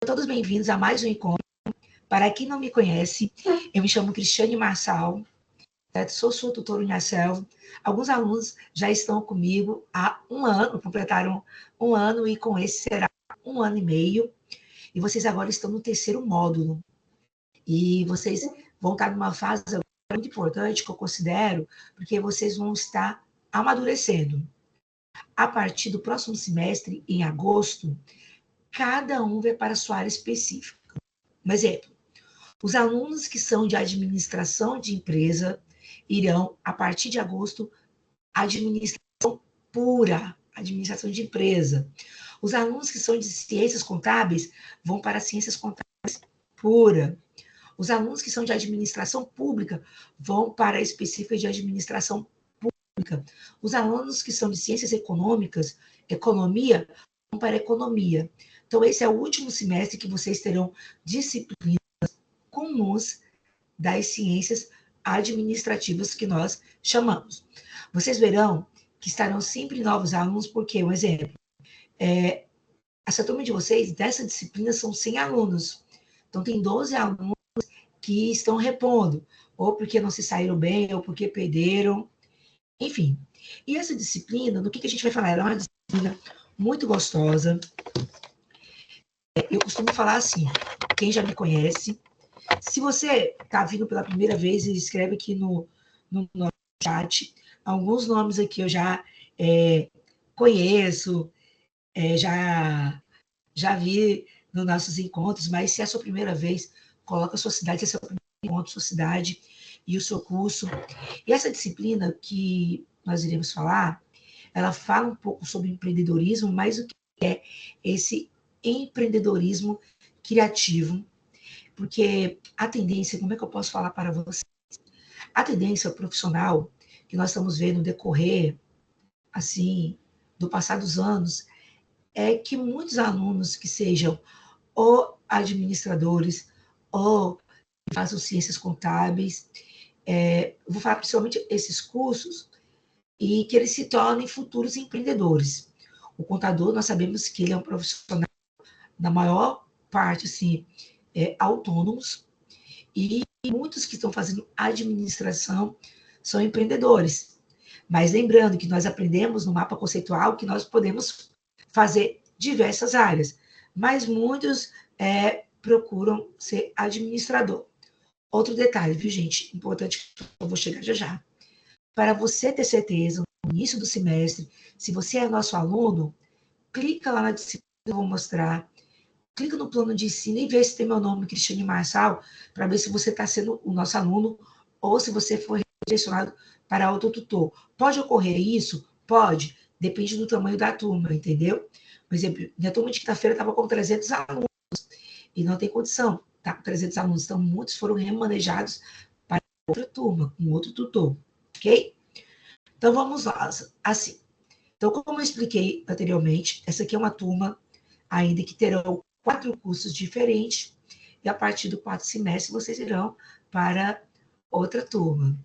todos bem-vindos a mais um encontro. Para quem não me conhece, eu me chamo Cristiane Marçal, certo? Sou sua tutora Unicel. Alguns alunos já estão comigo há um ano, completaram um ano, e com esse será um ano e meio. E vocês agora estão no terceiro módulo. E vocês vão estar numa fase muito importante, que eu considero, porque vocês vão estar amadurecendo. A partir do próximo semestre, em agosto, cada um vai para a sua área específica. Um exemplo, os alunos que são de administração de empresa irão, a partir de agosto, administração pura, administração de empresa. Os alunos que são de ciências contábeis vão para ciências contábeis pura. Os alunos que são de administração pública vão para a específica de administração pública. Os alunos que são de ciências econômicas, economia, vão para economia. Então, esse é o último semestre que vocês terão disciplinas comuns das ciências administrativas que nós chamamos. Vocês verão que estarão sempre novos alunos, porque, um exemplo, essa turma de vocês, dessa disciplina, são 100 alunos. Então, tem 12 alunos que estão repondo, ou porque não se saíram bem, ou porque perderam, enfim. E essa disciplina, do que a gente vai falar? Ela é uma disciplina muito gostosa. Eu costumo falar assim, quem já me conhece, se você está vindo pela primeira vez, escreve aqui no chat. Alguns nomes aqui eu já conheço, já vi nos nossos encontros, mas se é a sua primeira vez, coloca a sua cidade, se é o seu primeiro encontro, sua cidade e o seu curso. E essa disciplina que nós iremos falar, ela fala um pouco sobre empreendedorismo, mas o que é esse empreendedorismo criativo? Porque a tendência, como é que eu posso falar para vocês? A tendência profissional que nós estamos vendo decorrer, assim, do passar dos anos, é que muitos alunos que sejam ou administradores ou que façam ciências contábeis, vou falar principalmente esses cursos, e que eles se tornem futuros empreendedores. O contador, nós sabemos que ele é um profissional, na maior parte, assim, autônomos, e muitos que estão fazendo administração são empreendedores. Mas lembrando que nós aprendemos no mapa conceitual que nós podemos fazer diversas áreas, mas muitos procuram ser administrador. Outro detalhe, viu, gente? Importante, que eu vou chegar já já. Para você ter certeza, no início do semestre, se você é nosso aluno, clica lá na disciplina que eu vou mostrar, clica no plano de ensino e vê se tem meu nome, Cristiane Marçal, para ver se você está sendo o nosso aluno ou se você foi direcionado para outro tutor. Pode ocorrer isso? Pode. Depende do tamanho da turma, entendeu? Por exemplo, minha turma de quinta-feira estava com 300 alunos e não tem condição. Tá com 300 alunos, então muitos foram remanejados para outra turma, com outro tutor, ok? Então vamos lá, assim. Então, como eu expliquei anteriormente, essa aqui é uma turma ainda que terão 4 cursos diferentes, e a partir do 4º semestre vocês irão para outra turma.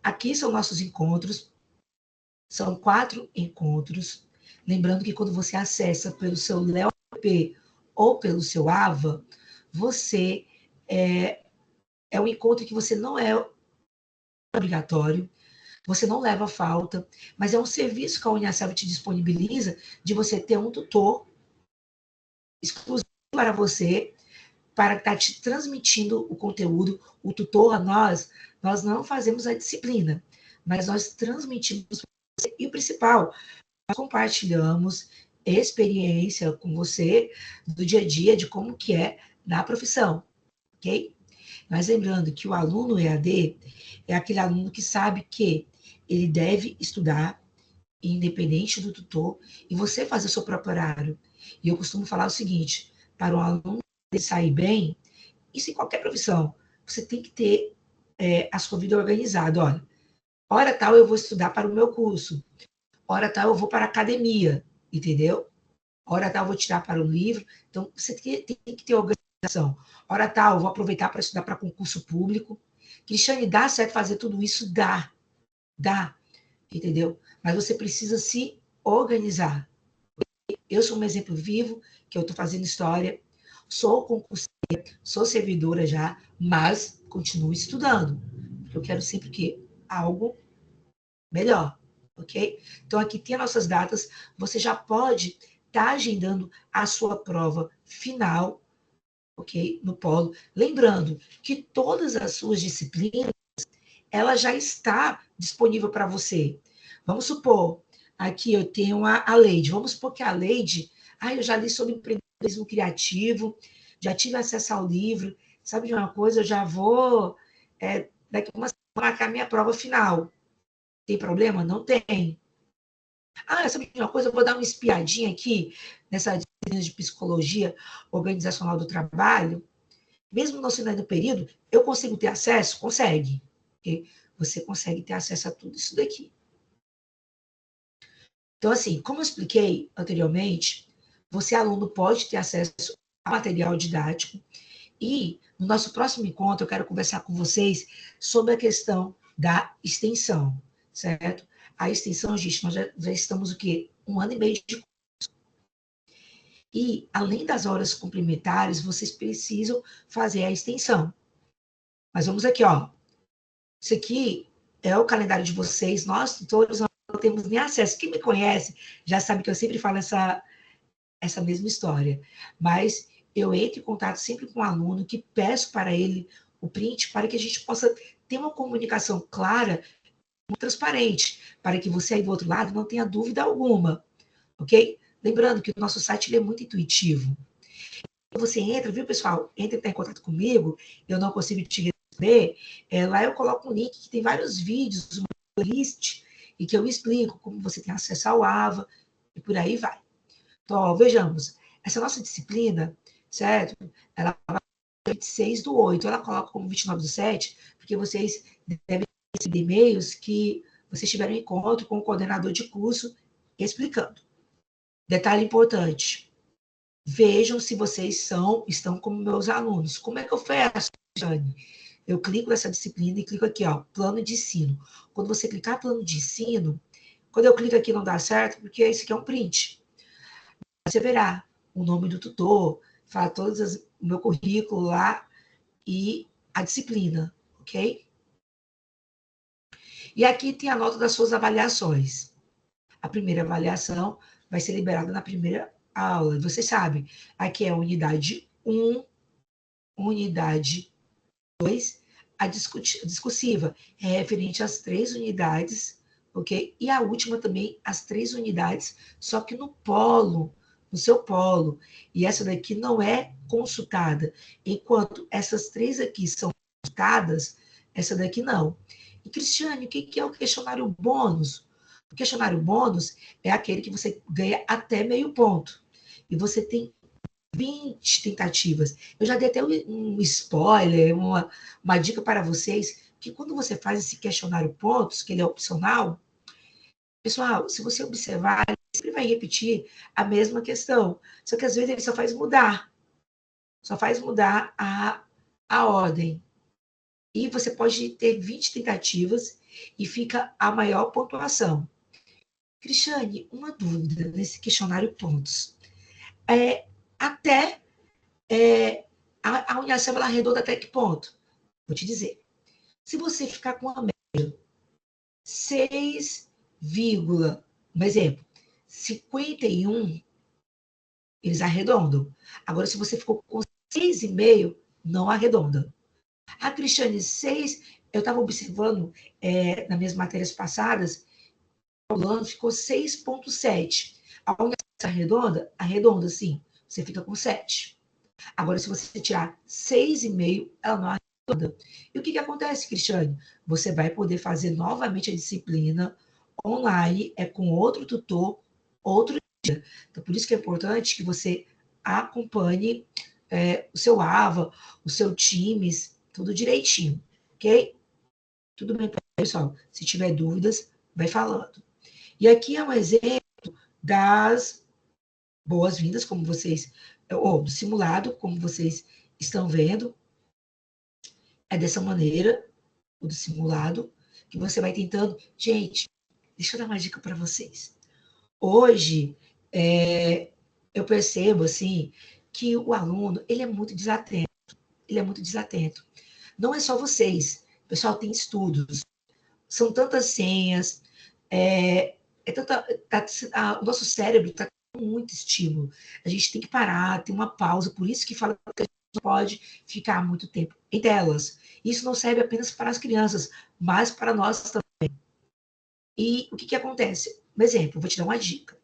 Aqui são nossos encontros, são 4 encontros. Lembrando que quando você acessa pelo seu Leo App ou pelo seu Ava, você é um encontro que você não é obrigatório, você não leva falta, mas é um serviço que a Unicel te disponibiliza de você ter um tutor exclusivo para você, para estar te transmitindo o conteúdo. O tutor, nós não fazemos a disciplina, mas nós transmitimos para você. E o principal, nós compartilhamos experiência com você do dia a dia, de como que é na profissão, ok? Mas lembrando que o aluno EAD é aquele aluno que sabe que ele deve estudar, independente do tutor, e você fazer o seu próprio horário. E eu costumo falar o seguinte, para um aluno sair bem, isso em qualquer profissão, você tem que ter a sua vida organizada. Olha, hora tal eu vou estudar para o meu curso, hora tal eu vou para a academia, entendeu? Hora tal eu vou tirar para o livro. Então, você tem que ter organização. Hora tal eu vou aproveitar para estudar para concurso público. Cristiane, dá certo fazer tudo isso? Dá, entendeu? Mas você precisa se organizar. Eu sou um exemplo vivo, que eu estou fazendo história, sou concurseira, sou servidora já, mas continuo estudando, porque eu quero sempre que algo melhor, ok? Então, aqui tem as nossas datas, você já pode estar agendando a sua prova final, ok? No polo. Lembrando que todas as suas disciplinas, ela já está disponível para você. Vamos supor, aqui eu tenho a Leide. Vamos supor que a Leide, eu já li sobre empreendedorismo criativo, já tive acesso ao livro. Sabe de uma coisa? Eu já vou, daqui a uma semana, marcar minha prova final. Tem problema? Não tem. Sabe de uma coisa? Eu vou dar uma espiadinha aqui nessa disciplina de psicologia organizacional do trabalho. Mesmo não sendo no período, eu consigo ter acesso? Consegue. Okay? Você consegue ter acesso a tudo isso daqui. Então, assim, como eu expliquei anteriormente, você, aluno, pode ter acesso a material didático e, no nosso próximo encontro, eu quero conversar com vocês sobre a questão da extensão, certo? A extensão, gente, nós já estamos o quê? 1 ano e meio de curso. E, além das horas complementares, vocês precisam fazer a extensão. Mas vamos aqui, ó. Isso aqui é o calendário de vocês. Nós, tutores, não temos nem acesso. Quem me conhece já sabe que eu sempre falo essa mesma história. Mas eu entro em contato sempre com o aluno, que peço para ele o print, para que a gente possa ter uma comunicação clara e transparente, para que você aí do outro lado não tenha dúvida alguma, ok? Lembrando que o nosso site ele é muito intuitivo. Você entra, viu, pessoal? Entra e está em contato comigo, eu não consigo te responder, lá eu coloco um link que tem vários vídeos, uma playlist, e que eu explico como você tem acesso ao AVA, e por aí vai. Então, ó, vejamos, essa nossa disciplina, certo? Ela vai 26/8, ela coloca como 29/7, porque vocês devem receber e-mails que vocês tiveram um encontro com o coordenador de curso explicando. Detalhe importante, vejam se vocês estão como meus alunos. Como é que eu faço, Jane? Eu clico nessa disciplina e clico aqui, ó, plano de ensino. Quando você clicar plano de ensino, quando eu clico aqui não dá certo, porque esse aqui é um print. Você verá o nome do tutor, fala o meu currículo lá e a disciplina, ok? E aqui tem a nota das suas avaliações. A primeira avaliação vai ser liberada na primeira aula. Você sabe, aqui é a unidade 1, unidade 2, a discursiva é referente às 3 unidades, ok? E a última também, as 3 unidades, só que no polo, no seu polo. E essa daqui não é consultada. Enquanto essas 3 aqui são consultadas, essa daqui não. E, Cristiane, o que é o questionário bônus? O questionário bônus é aquele que você ganha até meio ponto. E você tem 20 tentativas. Eu já dei até um spoiler, uma dica para vocês, que quando você faz esse questionário pontos, que ele é opcional, pessoal, se você observar, ele sempre vai repetir a mesma questão. Só que às vezes ele só faz mudar a ordem. E você pode ter 20 tentativas e fica a maior pontuação. Cristiane, uma dúvida nesse questionário pontos. Até a unhação ela arredonda até que ponto? Vou te dizer. Se você ficar com a média 6, um exemplo, 51, eles arredondam. Agora, se você ficou com 6,5, não arredonda. A Cristiane, 6, eu estava observando nas minhas matérias passadas, o ano ficou 6,7. A unhação arredonda? Arredonda, sim. Você fica com 7. Agora, se você tirar 6,5, ela não arredonda. E o que acontece, Cristiane? Você vai poder fazer novamente a disciplina online, com outro tutor, outro dia. Então, por isso que é importante que você acompanhe o seu AVA, o seu Teams, tudo direitinho, ok? Tudo bem, pessoal? Se tiver dúvidas, vai falando. E aqui é um exemplo das boas-vindas, como vocês, ou do simulado, como vocês estão vendo. É dessa maneira, o do simulado, que você vai tentando. Gente, deixa eu dar uma dica para vocês. Hoje, eu percebo, assim, que o aluno, ele é muito desatento. Ele é muito desatento. Não é só vocês. O pessoal tem estudos. São tantas senhas, o nosso cérebro está com muito estímulo. A gente tem que parar, ter uma pausa. Por isso que fala que a gente não pode ficar muito tempo em telas. Isso não serve apenas para as crianças, mas para nós também. E o que, que acontece? Um exemplo, vou te dar uma dica.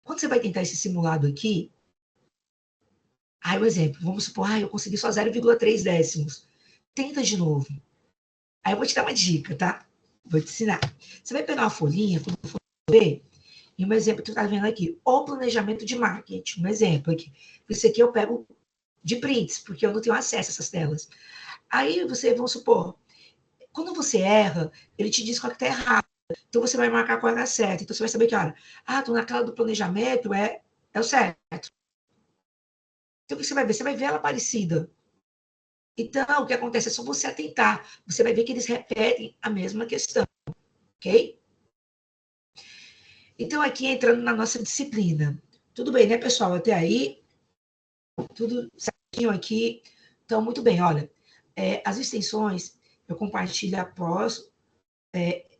Quando você vai tentar esse simulado aqui, um exemplo, vamos supor, eu consegui só 0,3 décimos. Tenta de novo. Aí eu vou te dar uma dica, tá? Vou te ensinar. Você vai pegar uma folhinha, quando for ver, e um exemplo que tu tá vendo aqui, o planejamento de marketing, um exemplo aqui. Isso aqui eu pego de prints, porque eu não tenho acesso a essas telas. Aí você, vamos supor, quando você erra, ele te diz qual que tá errado. Então você vai marcar qual é a certa. Então você vai saber que, olha, tô naquela do planejamento, é o certo. Então o que você vai ver? Você vai ver ela parecida. Então, o que acontece é só você atentar. Você vai ver que eles repetem a mesma questão, ok? Então, aqui entrando na nossa disciplina. Tudo bem, né, pessoal? Até aí, tudo certinho aqui. Então, muito bem, olha. As extensões, eu compartilho após.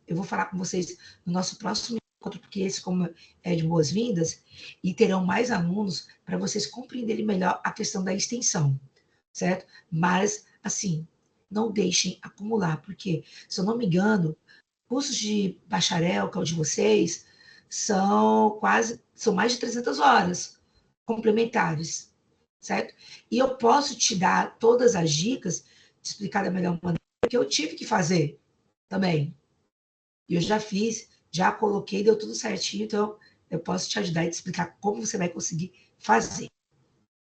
Eu vou falar com vocês no nosso próximo encontro, porque esse, como é de boas-vindas, e terão mais alunos para vocês compreenderem melhor a questão da extensão, certo? Mas, assim, não deixem acumular, porque, se eu não me engano, cursos de bacharel, que é o de vocês, são mais de 300 horas complementares, certo? E eu posso te dar todas as dicas, te explicar da melhor maneira, que eu tive que fazer também. E eu já fiz, já coloquei, deu tudo certinho, então eu posso te ajudar e te explicar como você vai conseguir fazer,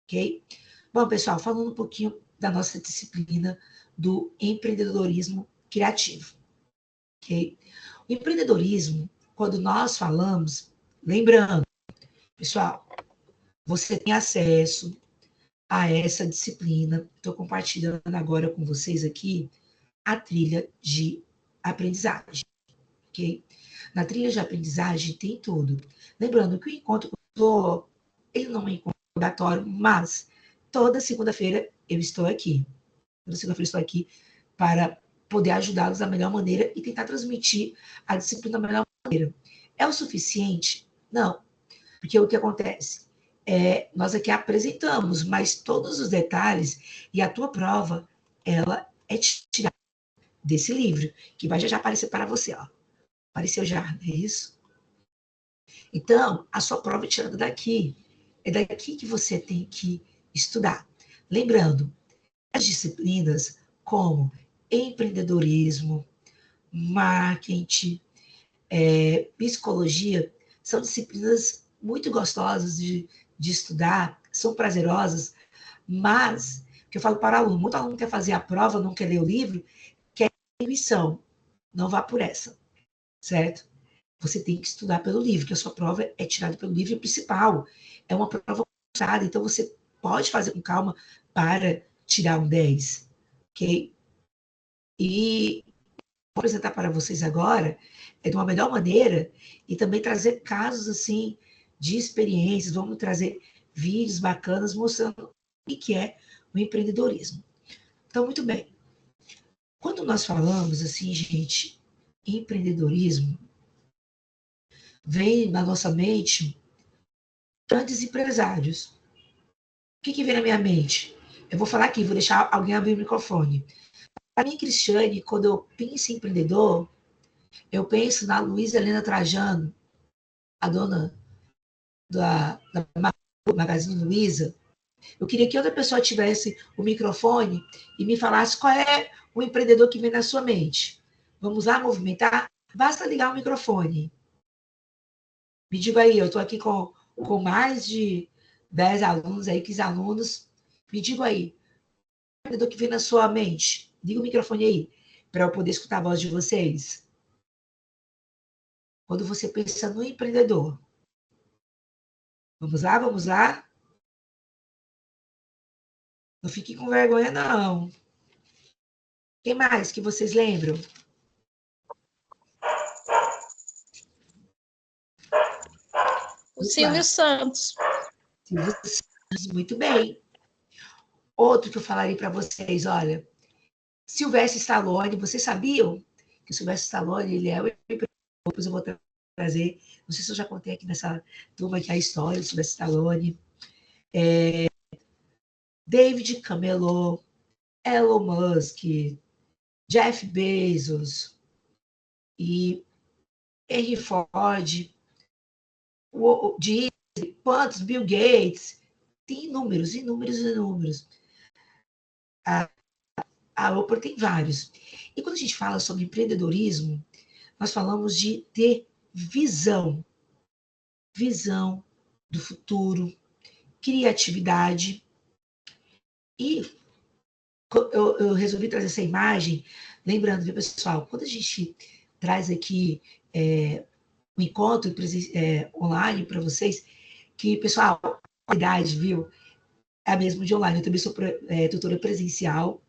ok? Bom, pessoal, falando um pouquinho da nossa disciplina do empreendedorismo criativo, ok? O empreendedorismo, quando nós falamos, lembrando, pessoal, você tem acesso a essa disciplina, estou compartilhando agora com vocês aqui a trilha de aprendizagem, ok? Na trilha de aprendizagem tem tudo. Lembrando que o encontro com ele não é um encontro obrigatório, mas toda segunda-feira eu estou aqui. Toda segunda-feira eu estou aqui para poder ajudá-los da melhor maneira e tentar transmitir a disciplina da melhor maneira. É o suficiente? Não. Porque o que acontece? Nós aqui apresentamos, mas todos os detalhes e a tua prova, ela é tirada desse livro, que vai já aparecer para você, ó. Apareceu já, é isso? Então, a sua prova é tirada daqui. É daqui que você tem que estudar. Lembrando, as disciplinas como empreendedorismo, marketing, psicologia, são disciplinas muito gostosas de estudar, são prazerosas, mas, que eu falo para o aluno, muito aluno quer fazer a prova, não quer ler o livro, quer intuição. Não vá por essa, certo? Você tem que estudar pelo livro, que a sua prova é tirada pelo livro principal. É uma prova puxada, então você pode fazer com calma para tirar um 10, ok? E vou apresentar para vocês agora de uma melhor maneira e também trazer casos assim de experiências, vamos trazer vídeos bacanas mostrando o que é o empreendedorismo. Então, muito bem. Quando nós falamos assim, gente, empreendedorismo, vem na nossa mente grandes empresários. O que vem na minha mente? Eu vou falar aqui, vou deixar alguém abrir o microfone. Para mim, Cristiane, quando eu penso em empreendedor, eu penso na Luísa Helena Trajano, a dona da Magazine Luiza. Eu queria que outra pessoa tivesse o microfone e me falasse qual é o empreendedor que vem na sua mente. Vamos lá movimentar? Basta ligar o microfone. Me diga aí, eu estou aqui com mais de 10 alunos aí, 15 alunos. Me diga aí, o empreendedor que vem na sua mente? Liga o microfone aí, para eu poder escutar a voz de vocês. Quando você pensa no empreendedor. Vamos lá, vamos lá? Não fique com vergonha, não. Quem mais que vocês lembram? O Silvio Santos. Silvio Santos, muito bem. Outro que eu falaria para vocês, olha, Sylvester Stallone, vocês sabiam que o Sylvester Stallone, ele é o empreendedor, depois eu vou trazer, não sei se eu já contei aqui nessa turma aqui a história do Sylvester Stallone, David Cameron, Elon Musk, Jeff Bezos e Henry Ford, o Disney, quantos, Bill Gates, tem inúmeros, inúmeros, inúmeros. A Oprah tem vários. E quando a gente fala sobre empreendedorismo, nós falamos de ter visão, visão do futuro, criatividade. E eu resolvi trazer essa imagem, lembrando, viu, pessoal, quando a gente traz aqui um encontro online para vocês, que, pessoal, a qualidade, viu, é a mesma de online. Eu também sou tutora presencial,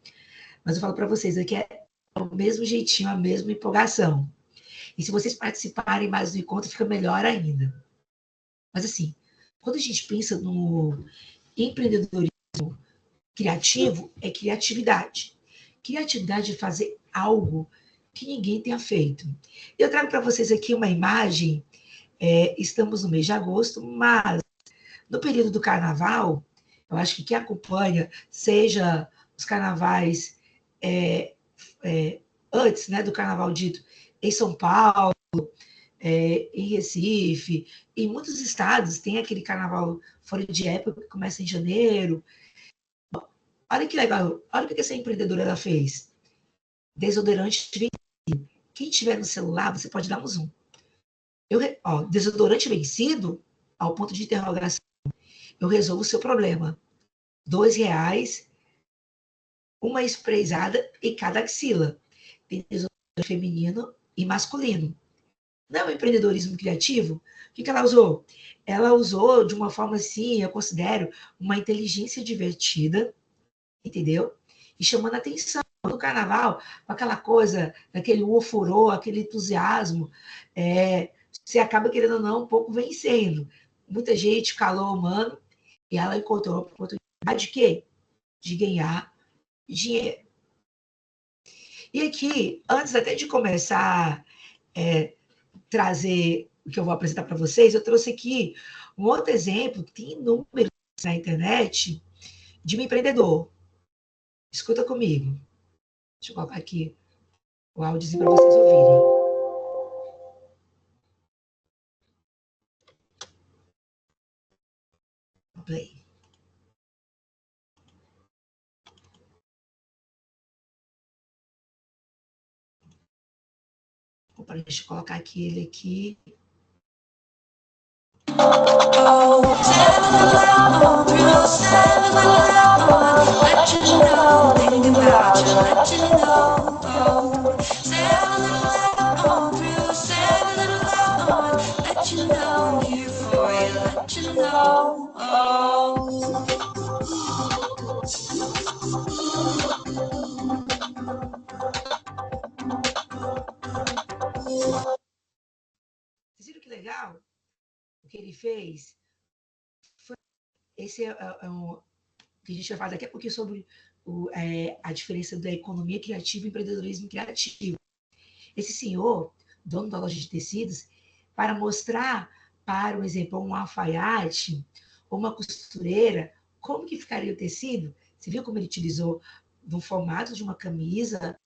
mas eu falo para vocês, aqui é o mesmo jeitinho, a mesma empolgação. E se vocês participarem mais do encontro, fica melhor ainda. Mas, assim, quando a gente pensa no empreendedorismo criativo, é criatividade. Criatividade é fazer algo que ninguém tenha feito. Eu trago para vocês aqui uma imagem, estamos no mês de agosto, mas no período do carnaval, eu acho que quem acompanha, seja os carnavais antes, né, do carnaval dito em São Paulo, em Recife, em muitos estados tem aquele carnaval fora de época que começa em janeiro. Olha que legal, olha o que essa empreendedora ela fez. Desodorante vencido. Quem tiver no celular, você pode dar um zoom. Desodorante vencido, ao ponto de interrogação, eu resolvo o seu problema. R$ 2, uma sprayzada em cada axila. Tem desodorante feminino e masculino. Não é um empreendedorismo criativo? O que ela usou? Ela usou de uma forma assim, eu considero, uma inteligência divertida, entendeu? E chamando a atenção no carnaval, com aquela coisa, aquele ofurô, aquele entusiasmo, você acaba, querendo ou não, um pouco vencendo. Muita gente, calor humano, e ela encontrou a oportunidade de quê? De ganhar dinheiro. E aqui, antes até de começar trazer o que eu vou apresentar para vocês, eu trouxe aqui um outro exemplo, que tem inúmeros na internet, de um empreendedor. Escuta comigo. Deixa eu colocar aqui o áudiozinho para vocês ouvirem. Play. Opa, deixa eu colocar aqui ele aqui. Vocês viram que legal o que ele fez? Esse é um que a gente vai falar daqui a pouquinho sobre a diferença da economia criativa e empreendedorismo criativo. Esse senhor, dono da loja de tecidos, para mostrar para, um exemplo, um alfaiate ou uma costureira como que ficaria o tecido, você viu como ele utilizou no formato de uma camisa?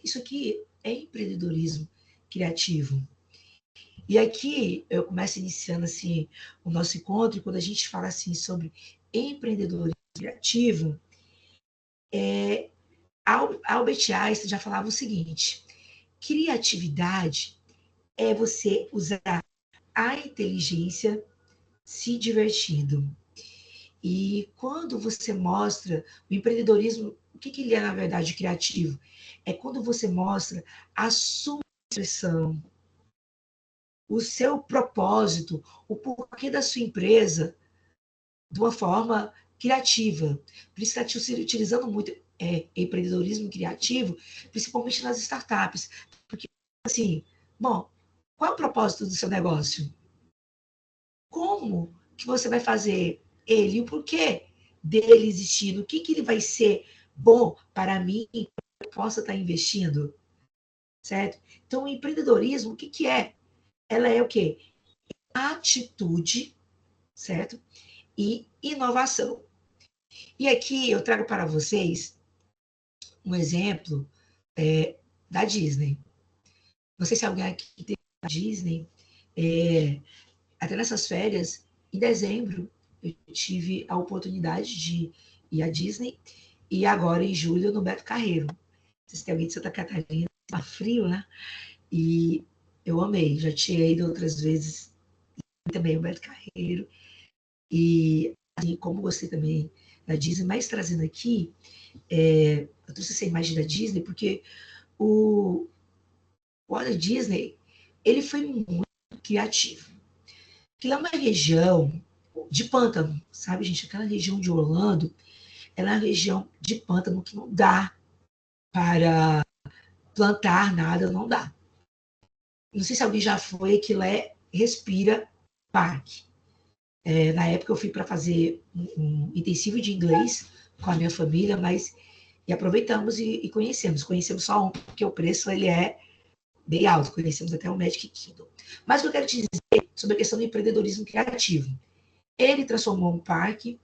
Isso aqui é empreendedorismo criativo. E aqui eu começo iniciando assim o nosso encontro, e quando a gente fala assim sobre empreendedorismo criativo, Albert Einstein já falava o seguinte: criatividade é você usar a inteligência se divertindo. E quando você mostra o empreendedorismo, o que ele é, na verdade, criativo? É quando você mostra a sua expressão, o seu propósito, o porquê da sua empresa de uma forma criativa. Por isso está utilizando muito empreendedorismo criativo, principalmente nas startups. Porque, assim, bom, qual é o propósito do seu negócio? Como que você vai fazer ele, o porquê dele existir, no que ele vai ser bom para mim, para que eu possa estar investindo, certo? Então, o empreendedorismo, o que é? Ela é o quê? Atitude, certo? E inovação. E aqui eu trago para vocês um exemplo da Disney. Não sei se alguém aqui tem a Disney. Até nessas férias, em dezembro, eu tive a oportunidade de ir à Disney. E agora, em julho, no Beto Carreiro. Vocês têm alguém de Santa Catarina, tá frio, né? E eu amei. Já tinha ido outras vezes também o Beto Carreiro. E assim, como gostei também da Disney, mas trazendo aqui, eu trouxe essa imagem da Disney, porque o Walt Disney, ele foi muito criativo. Aquilo é uma região de pântano, sabe, gente? Aquela região de Orlando, ela é uma região de pântano que não dá para plantar nada, não dá. Não sei se alguém já foi, que lá Respira Parque. Na época eu fui para fazer um intensivo de inglês com a minha família, mas e aproveitamos e conhecemos. Conhecemos só um, porque o preço ele é bem alto. Conhecemos até o Magic Kingdom. Mas o que eu quero te dizer sobre a questão do empreendedorismo criativo. Ele transformou um parque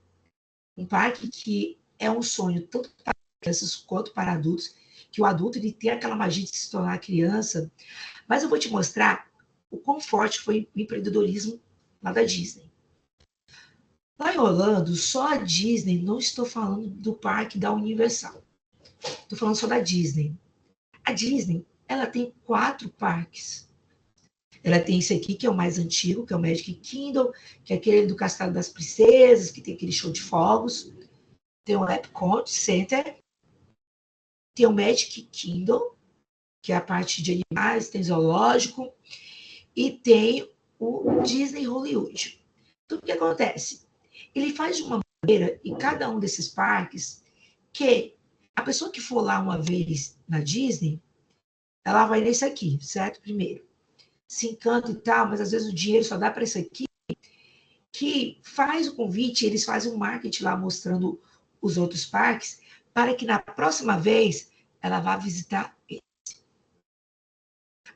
que é um sonho tanto para crianças quanto para adultos, que o adulto ele tem aquela magia de se tornar criança. Mas eu vou te mostrar o quão forte foi o empreendedorismo lá da Disney. Lá em Orlando, só a Disney, não estou falando do parque da Universal, estou falando só da Disney. A Disney, ela tem 4 parques. Ela tem esse aqui, que é o mais antigo, que é o Magic Kingdom, que é aquele do Castelo das Princesas, que tem aquele show de fogos. Tem o Epcot Center, tem o Magic Kingdom, que é a parte de animais, tem zoológico, e tem o Disney Hollywood. Então, o que acontece? Ele faz de uma maneira, em cada um desses parques, que a pessoa que for lá uma vez na Disney, ela vai nesse aqui, certo? Primeiro. Se encanta e tal, mas às vezes o dinheiro só dá para isso aqui, que faz o convite, eles fazem um marketing lá mostrando os outros parques, para que na próxima vez ela vá visitar.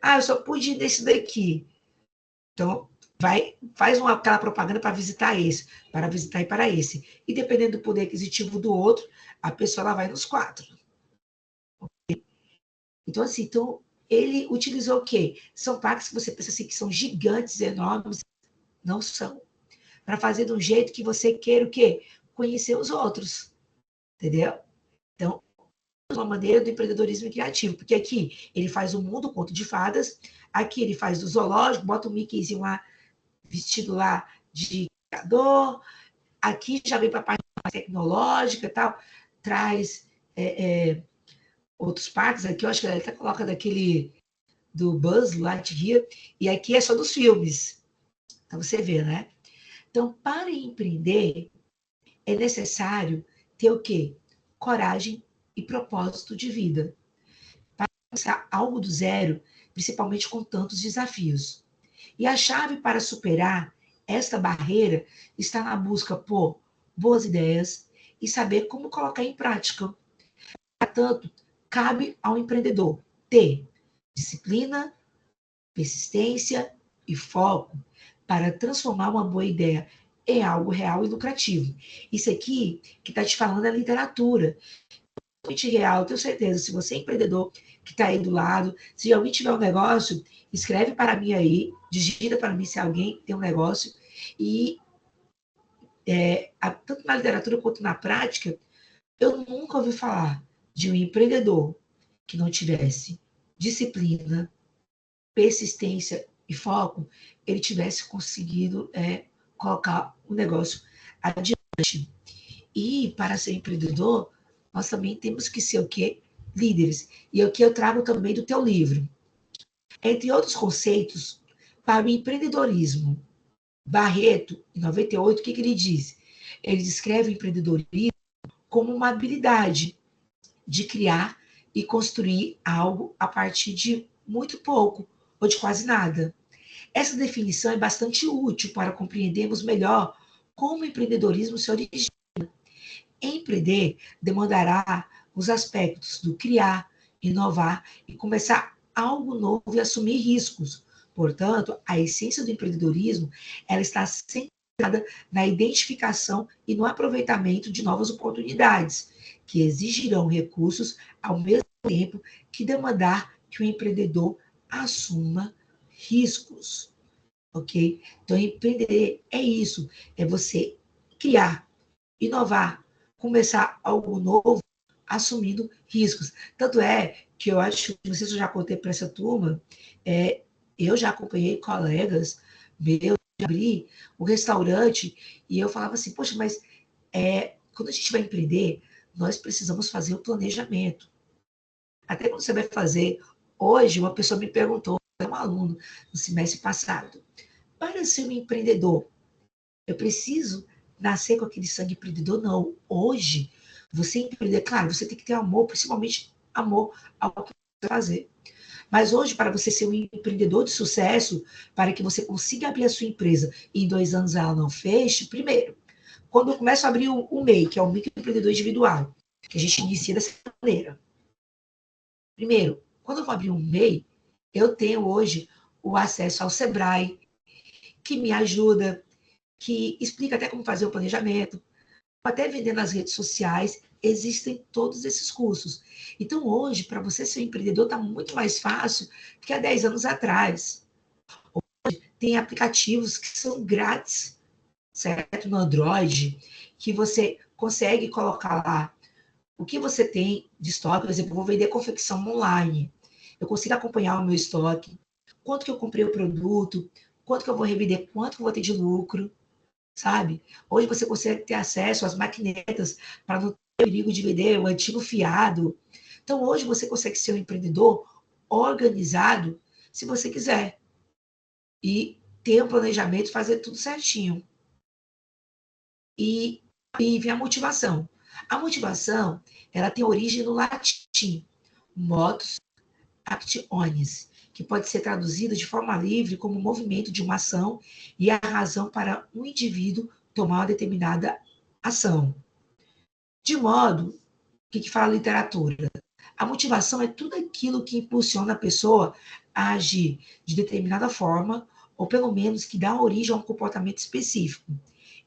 Ah, eu só pude ir nesse daqui. Então, faz aquela propaganda para visitar esse, para visitar e para esse. E dependendo do poder aquisitivo do outro, a pessoa ela vai nos 4. Então, assim, ele utilizou o quê? São parques que você pensa assim, que são gigantes, enormes, não são. Para fazer de um jeito que você queira o quê? Conhecer os outros, entendeu? Então, uma maneira do empreendedorismo criativo, porque aqui ele faz o mundo conto de fadas, aqui ele faz do zoológico, bota o Mickeyzinho lá, vestido lá de criador, aqui já vem para a parte mais tecnológica e tal, traz outros parques, aqui eu acho que ele até coloca daquele do Buzz Lightyear, e aqui é só dos filmes, então você vê, né? Então, para empreender, é necessário ter o quê? Coragem e propósito de vida. Para começar algo do zero, principalmente com tantos desafios. E a chave para superar esta barreira está na busca por boas ideias e saber como colocar em prática. Portanto, cabe ao empreendedor ter disciplina, persistência e foco para transformar uma boa ideia em algo real e lucrativo. Isso aqui que está te falando é literatura. Muito real, tenho certeza. Se você é empreendedor que está aí do lado, se alguém tiver um negócio, escreve para mim aí, digita para mim se alguém tem um negócio. E tanto na literatura quanto na prática, eu nunca ouvi falar de um empreendedor que não tivesse disciplina, persistência e foco, ele tivesse conseguido colocar o negócio adiante. E para ser empreendedor, nós também temos que ser o quê? Líderes. E o que eu trago também do teu livro. Entre outros conceitos, para o empreendedorismo, Barreto, em 98, o que ele diz? Ele descreve o empreendedorismo como uma habilidade de criar e construir algo a partir de muito pouco ou de quase nada. Essa definição é bastante útil para compreendermos melhor como o empreendedorismo se origina. Empreender demandará os aspectos do criar, inovar e começar algo novo e assumir riscos. Portanto, a essência do empreendedorismo, ela está centrada na identificação e no aproveitamento de novas oportunidades, que exigirão recursos ao mesmo tempo que demandar que o empreendedor assuma riscos, ok? Então, empreender é isso, é você criar, inovar, começar algo novo, assumindo riscos. Tanto é que eu acho, não sei se eu já contei para essa turma, eu já acompanhei colegas meus abrir um restaurante e eu falava assim, poxa, mas quando a gente vai empreender, nós precisamos fazer o planejamento. Até quando você vai fazer, hoje uma pessoa me perguntou, um aluno no semestre passado, para ser um empreendedor, eu preciso nascer com aquele sangue empreendedor? Não. Hoje, você empreender, claro, você tem que ter amor, principalmente amor ao que você vai fazer. Mas hoje, para você ser um empreendedor de sucesso, para que você consiga abrir a sua empresa e em 2 anos ela não feche, primeiro, quando eu começo a abrir o MEI, que é o microempreendedor individual, que a gente inicia dessa maneira. Primeiro, quando eu vou abrir um MEI, eu tenho hoje o acesso ao Sebrae, que me ajuda, que explica até como fazer o planejamento, até vender nas redes sociais, existem todos esses cursos. Então, hoje, para você ser um empreendedor, está muito mais fácil do que há 10 anos atrás. Hoje, tem aplicativos que são grátis, certo? No Android, que você consegue colocar lá o que você tem de estoque. Por exemplo, eu vou vender confecção online. Eu consigo acompanhar o meu estoque, quanto que eu comprei o produto, quanto que eu vou revender, quanto que eu vou ter de lucro, sabe? Hoje você consegue ter acesso às maquinetas para não ter perigo de vender o antigo fiado. Então, hoje você consegue ser um empreendedor organizado, se você quiser, e ter um planejamento, fazer tudo certinho. E vem a motivação. A motivação, ela tem origem no latim, motus actionis, que pode ser traduzido de forma livre como o movimento de uma ação e a razão para um indivíduo tomar uma determinada ação. De modo, o que fala a literatura? A motivação é tudo aquilo que impulsiona a pessoa a agir de determinada forma, ou pelo menos que dá origem a um comportamento específico.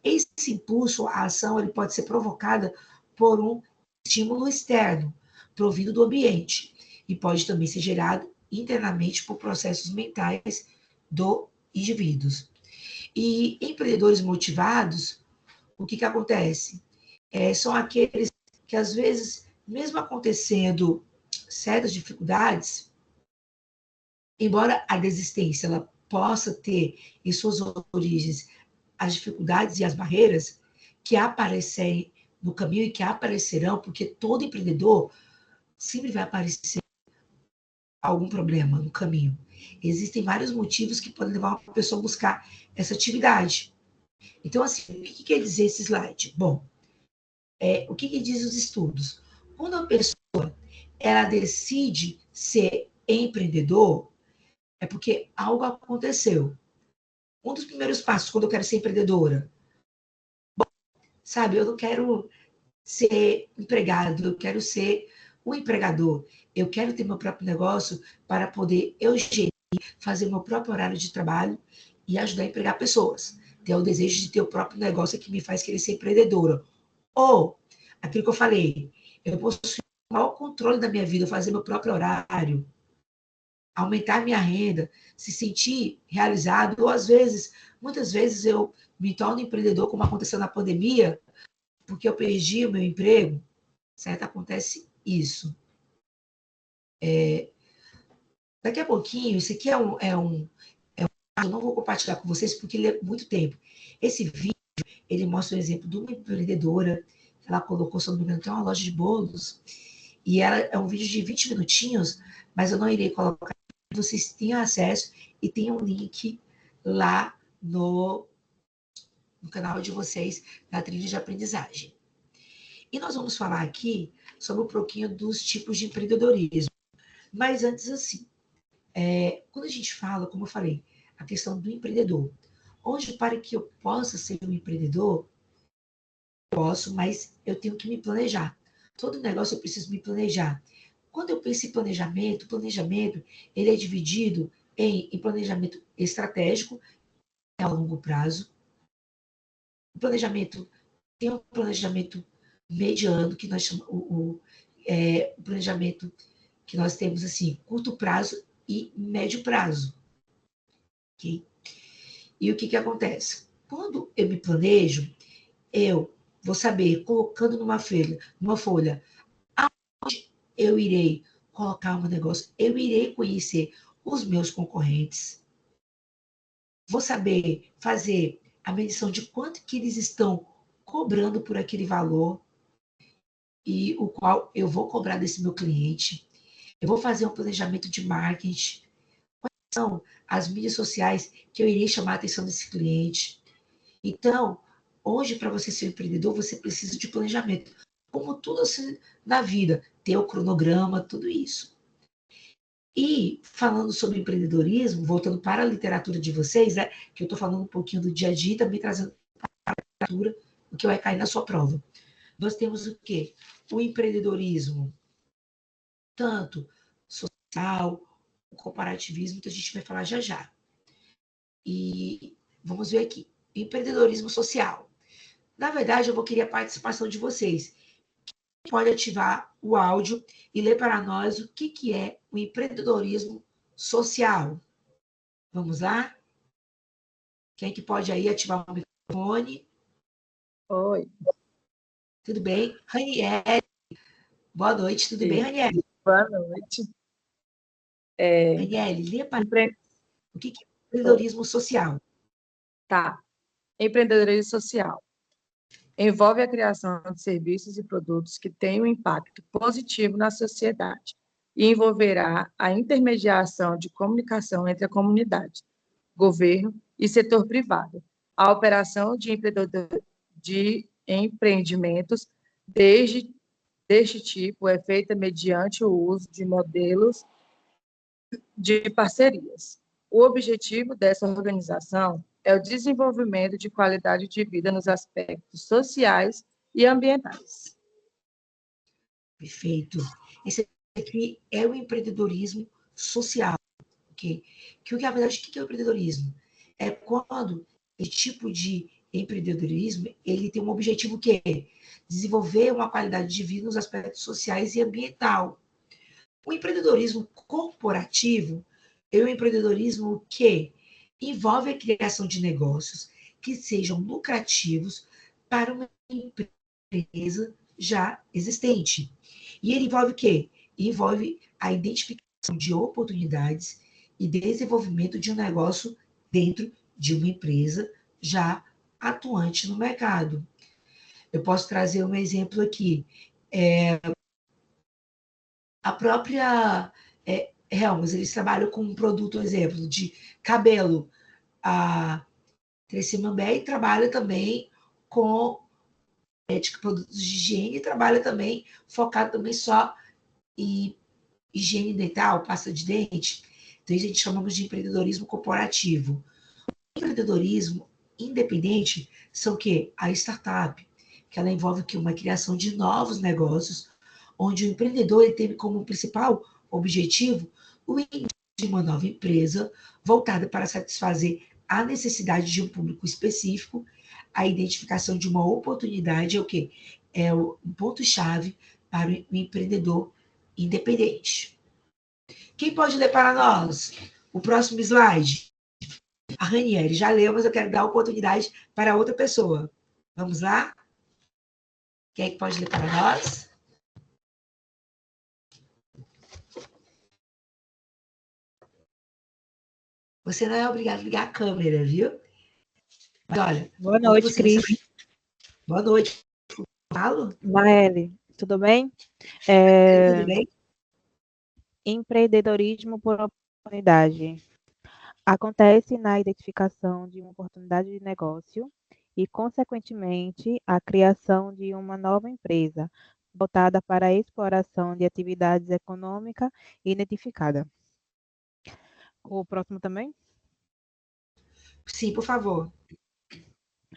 Esse impulso, a ação, ele pode ser provocada por um estímulo externo, provindo do ambiente, e pode também ser gerado internamente por processos mentais do indivíduos. E empreendedores motivados, o que acontece? São aqueles que, às vezes, mesmo acontecendo certas dificuldades, embora a desistência ela possa ter em suas origens as dificuldades e as barreiras que aparecerem no caminho e que aparecerão, porque todo empreendedor sempre vai aparecer algum problema no caminho. Existem vários motivos que podem levar uma pessoa a buscar essa atividade. Então, assim, o que quer dizer esse slide? Bom, o que diz os estudos? Quando a pessoa ela decide ser empreendedor, é porque algo aconteceu. Um dos primeiros passos quando eu quero ser empreendedora, sabe, eu não quero ser empregado, eu quero ser um empregador. Eu quero ter meu próprio negócio para poder eu gerir, fazer meu próprio horário de trabalho e ajudar a empregar pessoas. Ter o desejo de ter o próprio negócio que me faz querer ser empreendedora. Ou, aquilo que eu falei, eu posso ter o maior controle da minha vida, fazer meu próprio horário, aumentar minha renda, se sentir realizado, ou às vezes, muitas vezes eu me torno empreendedor, como aconteceu na pandemia, porque eu perdi o meu emprego, certo? Acontece isso. Daqui a pouquinho, isso aqui eu não vou compartilhar com vocês porque ele é muito tempo. Esse vídeo, ele mostra o exemplo de uma empreendedora, ela colocou, se eu não me engano, tem uma loja de bolos, e ela é um vídeo de 20 minutinhos, mas eu não irei colocar, vocês tenham acesso e tem um link lá no canal de vocês, na trilha de aprendizagem. E nós vamos falar aqui sobre um pouquinho dos tipos de empreendedorismo. Mas antes, assim, quando a gente fala, como eu falei, a questão do empreendedor. Onde, para que eu possa ser um empreendedor, posso, mas eu tenho que me planejar. Todo negócio eu preciso me planejar. Quando eu penso em planejamento, o planejamento ele é dividido em planejamento estratégico, é a longo prazo. O planejamento tem um planejamento mediano, que nós chamamos o planejamento que nós temos assim, curto prazo e médio prazo. Okay? E o que, que acontece? Quando eu me planejo, eu vou saber, colocando numa folha, aonde eu irei colocar um negócio, eu irei conhecer os meus concorrentes, vou saber fazer a medição de quanto que eles estão cobrando por aquele valor e o qual eu vou cobrar desse meu cliente. Eu vou fazer um planejamento de marketing. Quais são as mídias sociais que eu irei chamar a atenção desse cliente? Então, hoje, para você ser um empreendedor, você precisa de planejamento. Como tudo assim na vida, ter o cronograma, tudo isso. E falando sobre empreendedorismo, voltando para a literatura de vocês, né, que eu estou falando um pouquinho do dia a dia, também trazendo para a literatura, o que vai cair na sua prova. Nós temos o quê? O empreendedorismo, tanto social, o comparativismo, que a gente vai falar já já. E vamos ver aqui. Empreendedorismo social. Na verdade, eu vou querer a participação de vocês. Pode ativar o áudio e ler para nós o que é o empreendedorismo social. Vamos lá? Quem que pode aí ativar o microfone? Oi. Tudo bem? Ranieri. Boa noite, tudo bem, Ranieri? Boa noite. Ranieri, lê para Empre... o que é empreendedorismo social. Tá. Empreendedorismo social envolve a criação de serviços e produtos que tenham um impacto positivo na sociedade e envolverá a intermediação de comunicação entre a comunidade, governo e setor privado, a operação de empreendimentos deste tipo é feita mediante o uso de modelos de parcerias. O objetivo dessa organização é o desenvolvimento de qualidade de vida nos aspectos sociais e ambientais. Perfeito. Esse aqui é o empreendedorismo social. Okay? Que, na verdade, o que é o empreendedorismo? É quando esse tipo de empreendedorismo ele tem um objetivo que é desenvolver uma qualidade de vida nos aspectos sociais e ambiental. O empreendedorismo corporativo é um empreendedorismo que envolve a criação de negócios que sejam lucrativos para uma empresa já existente. E ele envolve o quê? Envolve a identificação de oportunidades e desenvolvimento de um negócio dentro de uma empresa já atuante no mercado. Eu posso trazer um exemplo aqui. A própria Helmas, eles trabalham com um produto, exemplo, de cabelo. A Tracy Mambé trabalha também com ética, produtos de higiene, e trabalha também focado também só em higiene dental, pasta de dente. Então, isso a gente chamamos de empreendedorismo corporativo. O empreendedorismo independente são o quê? A startup, que ela envolve que uma criação de novos negócios, onde o empreendedor ele tem como principal objetivo o início de uma nova empresa voltada para satisfazer a necessidade de um público específico, a identificação de uma oportunidade é o quê? É o ponto-chave para o empreendedor independente. Quem pode ler para nós? O próximo slide. A Ranieri já leu, mas eu quero dar oportunidade para outra pessoa. Vamos lá? Quem é que pode ler para nós? Você não é obrigado a ligar a câmera, viu? Mas olha, Boa quando noite, você Cris. receber... Boa noite. Falo? Maeli, tudo bem? Tudo bem? Empreendedorismo por oportunidade. Acontece na identificação de uma oportunidade de negócio e, consequentemente, a criação de uma nova empresa voltada para a exploração de atividades econômicas identificada. O próximo também? Sim, por favor.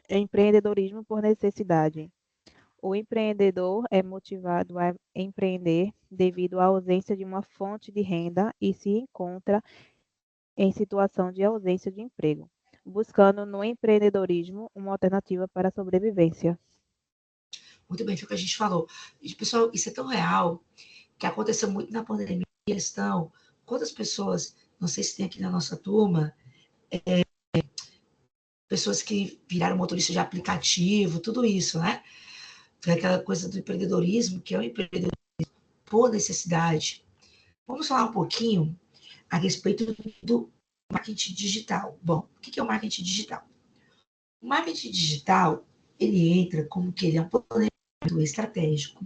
Empreendedorismo por necessidade. O empreendedor é motivado a empreender devido à ausência de uma fonte de renda e se encontra em situação de ausência de emprego, buscando no empreendedorismo uma alternativa para a sobrevivência. Muito bem, foi o que a gente falou. E, pessoal, isso é tão real que aconteceu muito na pandemia. Questão, quantas pessoas, não sei se tem aqui na nossa turma, pessoas que viraram motorista de aplicativo, tudo isso, né? Foi aquela coisa do empreendedorismo, que é o empreendedorismo por necessidade. Vamos falar um pouquinho a respeito do marketing digital. Bom, o que é o marketing digital? O marketing digital, ele entra como que ele é um planejamento estratégico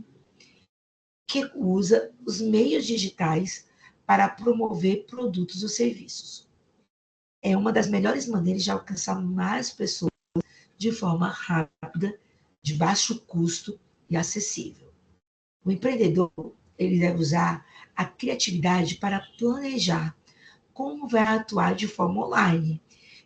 que usa os meios digitais para promover produtos ou serviços. É uma das melhores maneiras de alcançar mais pessoas de forma rápida, de baixo custo e acessível. O empreendedor, ele deve usar a criatividade para planejar como vai atuar de forma online.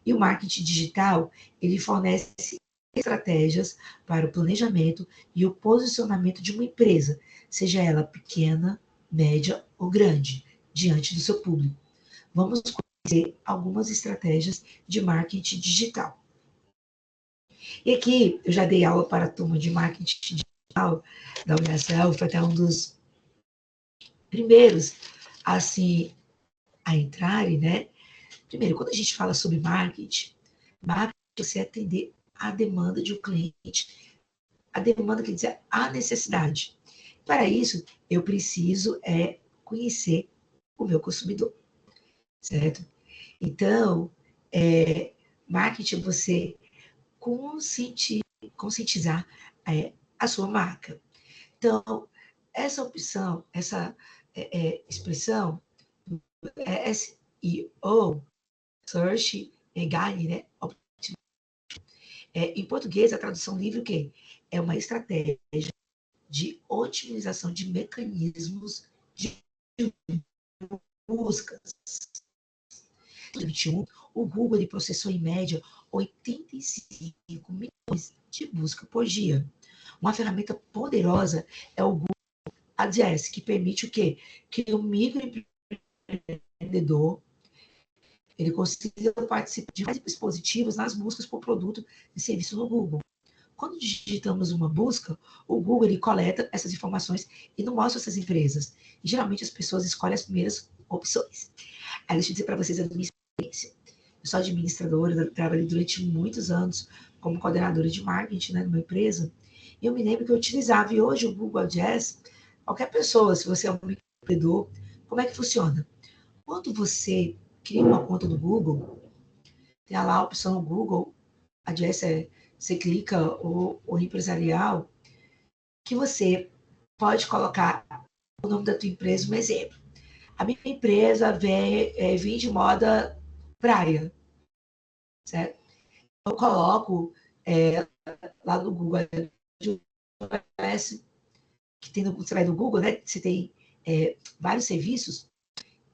E o marketing digital, ele fornece estratégias para o planejamento e o posicionamento de uma empresa, seja ela pequena, média ou grande, diante do seu público. Vamos conhecer algumas estratégias de marketing digital. E aqui eu já dei aula para a turma de marketing digital da Uniacel, foi até um dos primeiros assim a entrarem, né? Primeiro, quando a gente fala sobre marketing é você atender a demanda de um cliente, a demanda quer dizer a necessidade. Para isso, eu preciso conhecer o meu consumidor, certo? Então, marketing é você conscientizar a sua marca. Então, essa opção, essa expressão SEO, Search Engine, né? Em português, a tradução livre o quê? É uma estratégia de otimização de mecanismos de buscas. Em 2021, o Google ele processou em média 85 milhões de buscas por dia. Uma ferramenta poderosa é o Google Ads, que permite o quê? Que o microempreendedor ele consiga participar de mais dispositivos nas buscas por produto e serviço no Google. Quando digitamos uma busca, o Google ele coleta essas informações e não mostra essas empresas. E, geralmente as pessoas escolhem as primeiras opções. Aí deixa eu dizer para vocês a minha experiência. Eu sou administradora, eu trabalhei durante muitos anos como coordenadora de marketing, né, numa empresa. E eu me lembro que eu utilizava, e hoje o Google Ads, qualquer pessoa, se você é um empreendedor, como é que funciona? Quando você cria uma conta do Google, tem lá a opção Google Ads, você clica o empresarial, que você pode colocar o nome da tua empresa, um exemplo. A minha empresa vende moda praia, certo? Eu coloco lá no Google, que tem você vai no Google, né? Você tem vários serviços,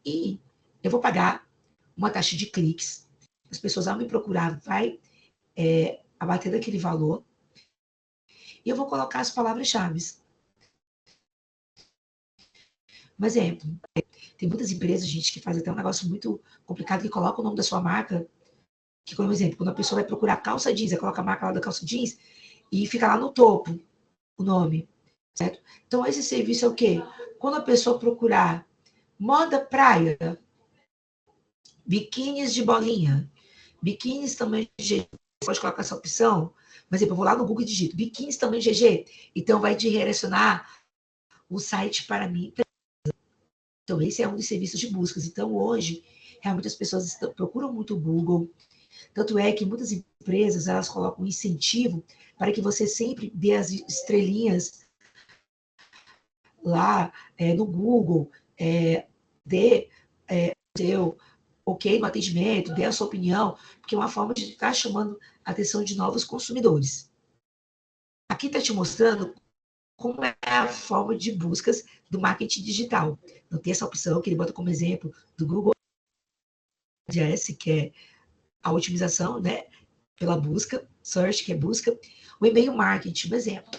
e eu vou pagar uma taxa de cliques. As pessoas, ao me procurar, vai abater daquele valor, e eu vou colocar as palavras-chave. Um exemplo, tem muitas empresas, gente, que fazem até um negócio muito complicado, que coloca o nome da sua marca, que, como exemplo, quando a pessoa vai procurar calça jeans, ela coloca a marca lá da calça jeans e fica lá no topo o nome, certo? Então, esse serviço é o quê? Quando a pessoa procurar moda praia, biquínis de bolinha, biquínis também GG, você pode colocar essa opção, mas eu vou lá no Google e digito biquínis também GG, então vai direcionar o site para mim. Então, esse é um dos serviços de buscas. Então, hoje, realmente as pessoas procuram muito o Google. Tanto é que muitas empresas, elas colocam um incentivo para que você sempre dê as estrelinhas lá no Google, dê seu ok no atendimento, dê a sua opinião, porque é uma forma de estar chamando a atenção de novos consumidores. Aqui está te mostrando como é a forma de buscas do marketing digital. Então, tem essa opção que ele bota como exemplo do Google Ads, que é a otimização, né, pela busca, search, que é busca, o e-mail marketing, por exemplo.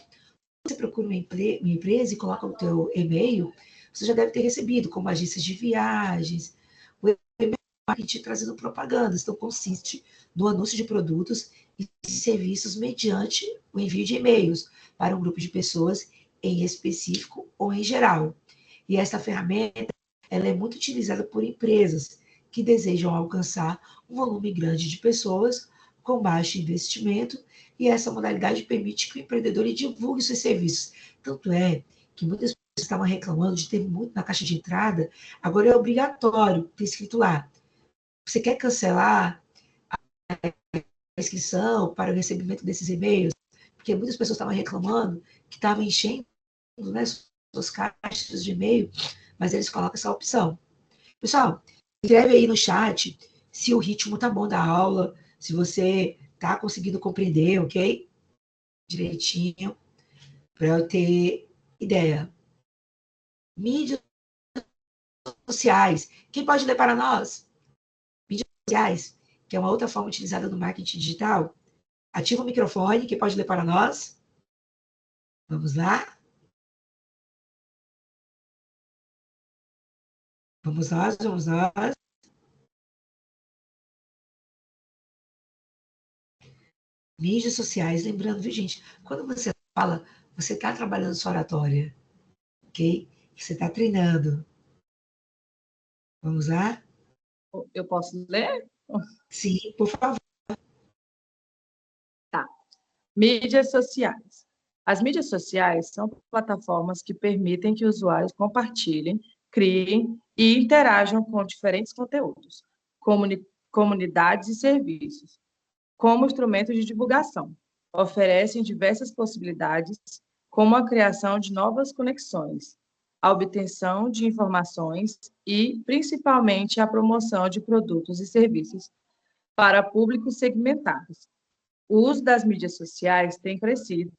Você procura uma empresa e coloca o teu e-mail, você já deve ter recebido, como agências de viagens, o e-mail marketing trazendo propagandas. Então, consiste no anúncio de produtos e serviços mediante o envio de e-mails para um grupo de pessoas em específico ou em geral. E essa ferramenta, ela é muito utilizada por empresas que desejam alcançar um volume grande de pessoas com baixo investimento, e essa modalidade permite que o empreendedor divulgue seus serviços. Tanto é que muitas pessoas estavam reclamando de ter muito na caixa de entrada, agora é obrigatório, ter escrito lá. Você quer cancelar a inscrição para o recebimento desses e-mails? Porque muitas pessoas estavam reclamando que estavam enchendo, né, suas caixas de e-mail, mas eles colocam essa opção. Pessoal, escreve aí no chat se o ritmo tá bom da aula, se você tá conseguindo compreender, ok? Direitinho, para eu ter ideia. Mídias sociais. Quem pode ler para nós? Mídias sociais, que é uma outra forma utilizada no marketing digital. Ativa o microfone, quem pode ler para nós? Vamos lá? Vamos nós, vamos nós. Mídias sociais, lembrando, viu, gente? Quando você fala, você está trabalhando sua oratória, ok? Você está treinando. Vamos lá? Eu posso ler? Sim, por favor. Tá. Mídias sociais. As mídias sociais são plataformas que permitem que usuários compartilhem, criem e interajam com diferentes conteúdos, comunidades e serviços, como instrumentos de divulgação. Oferecem diversas possibilidades, como a criação de novas conexões, a obtenção de informações e, principalmente, a promoção de produtos e serviços para públicos segmentados. O uso das mídias sociais tem crescido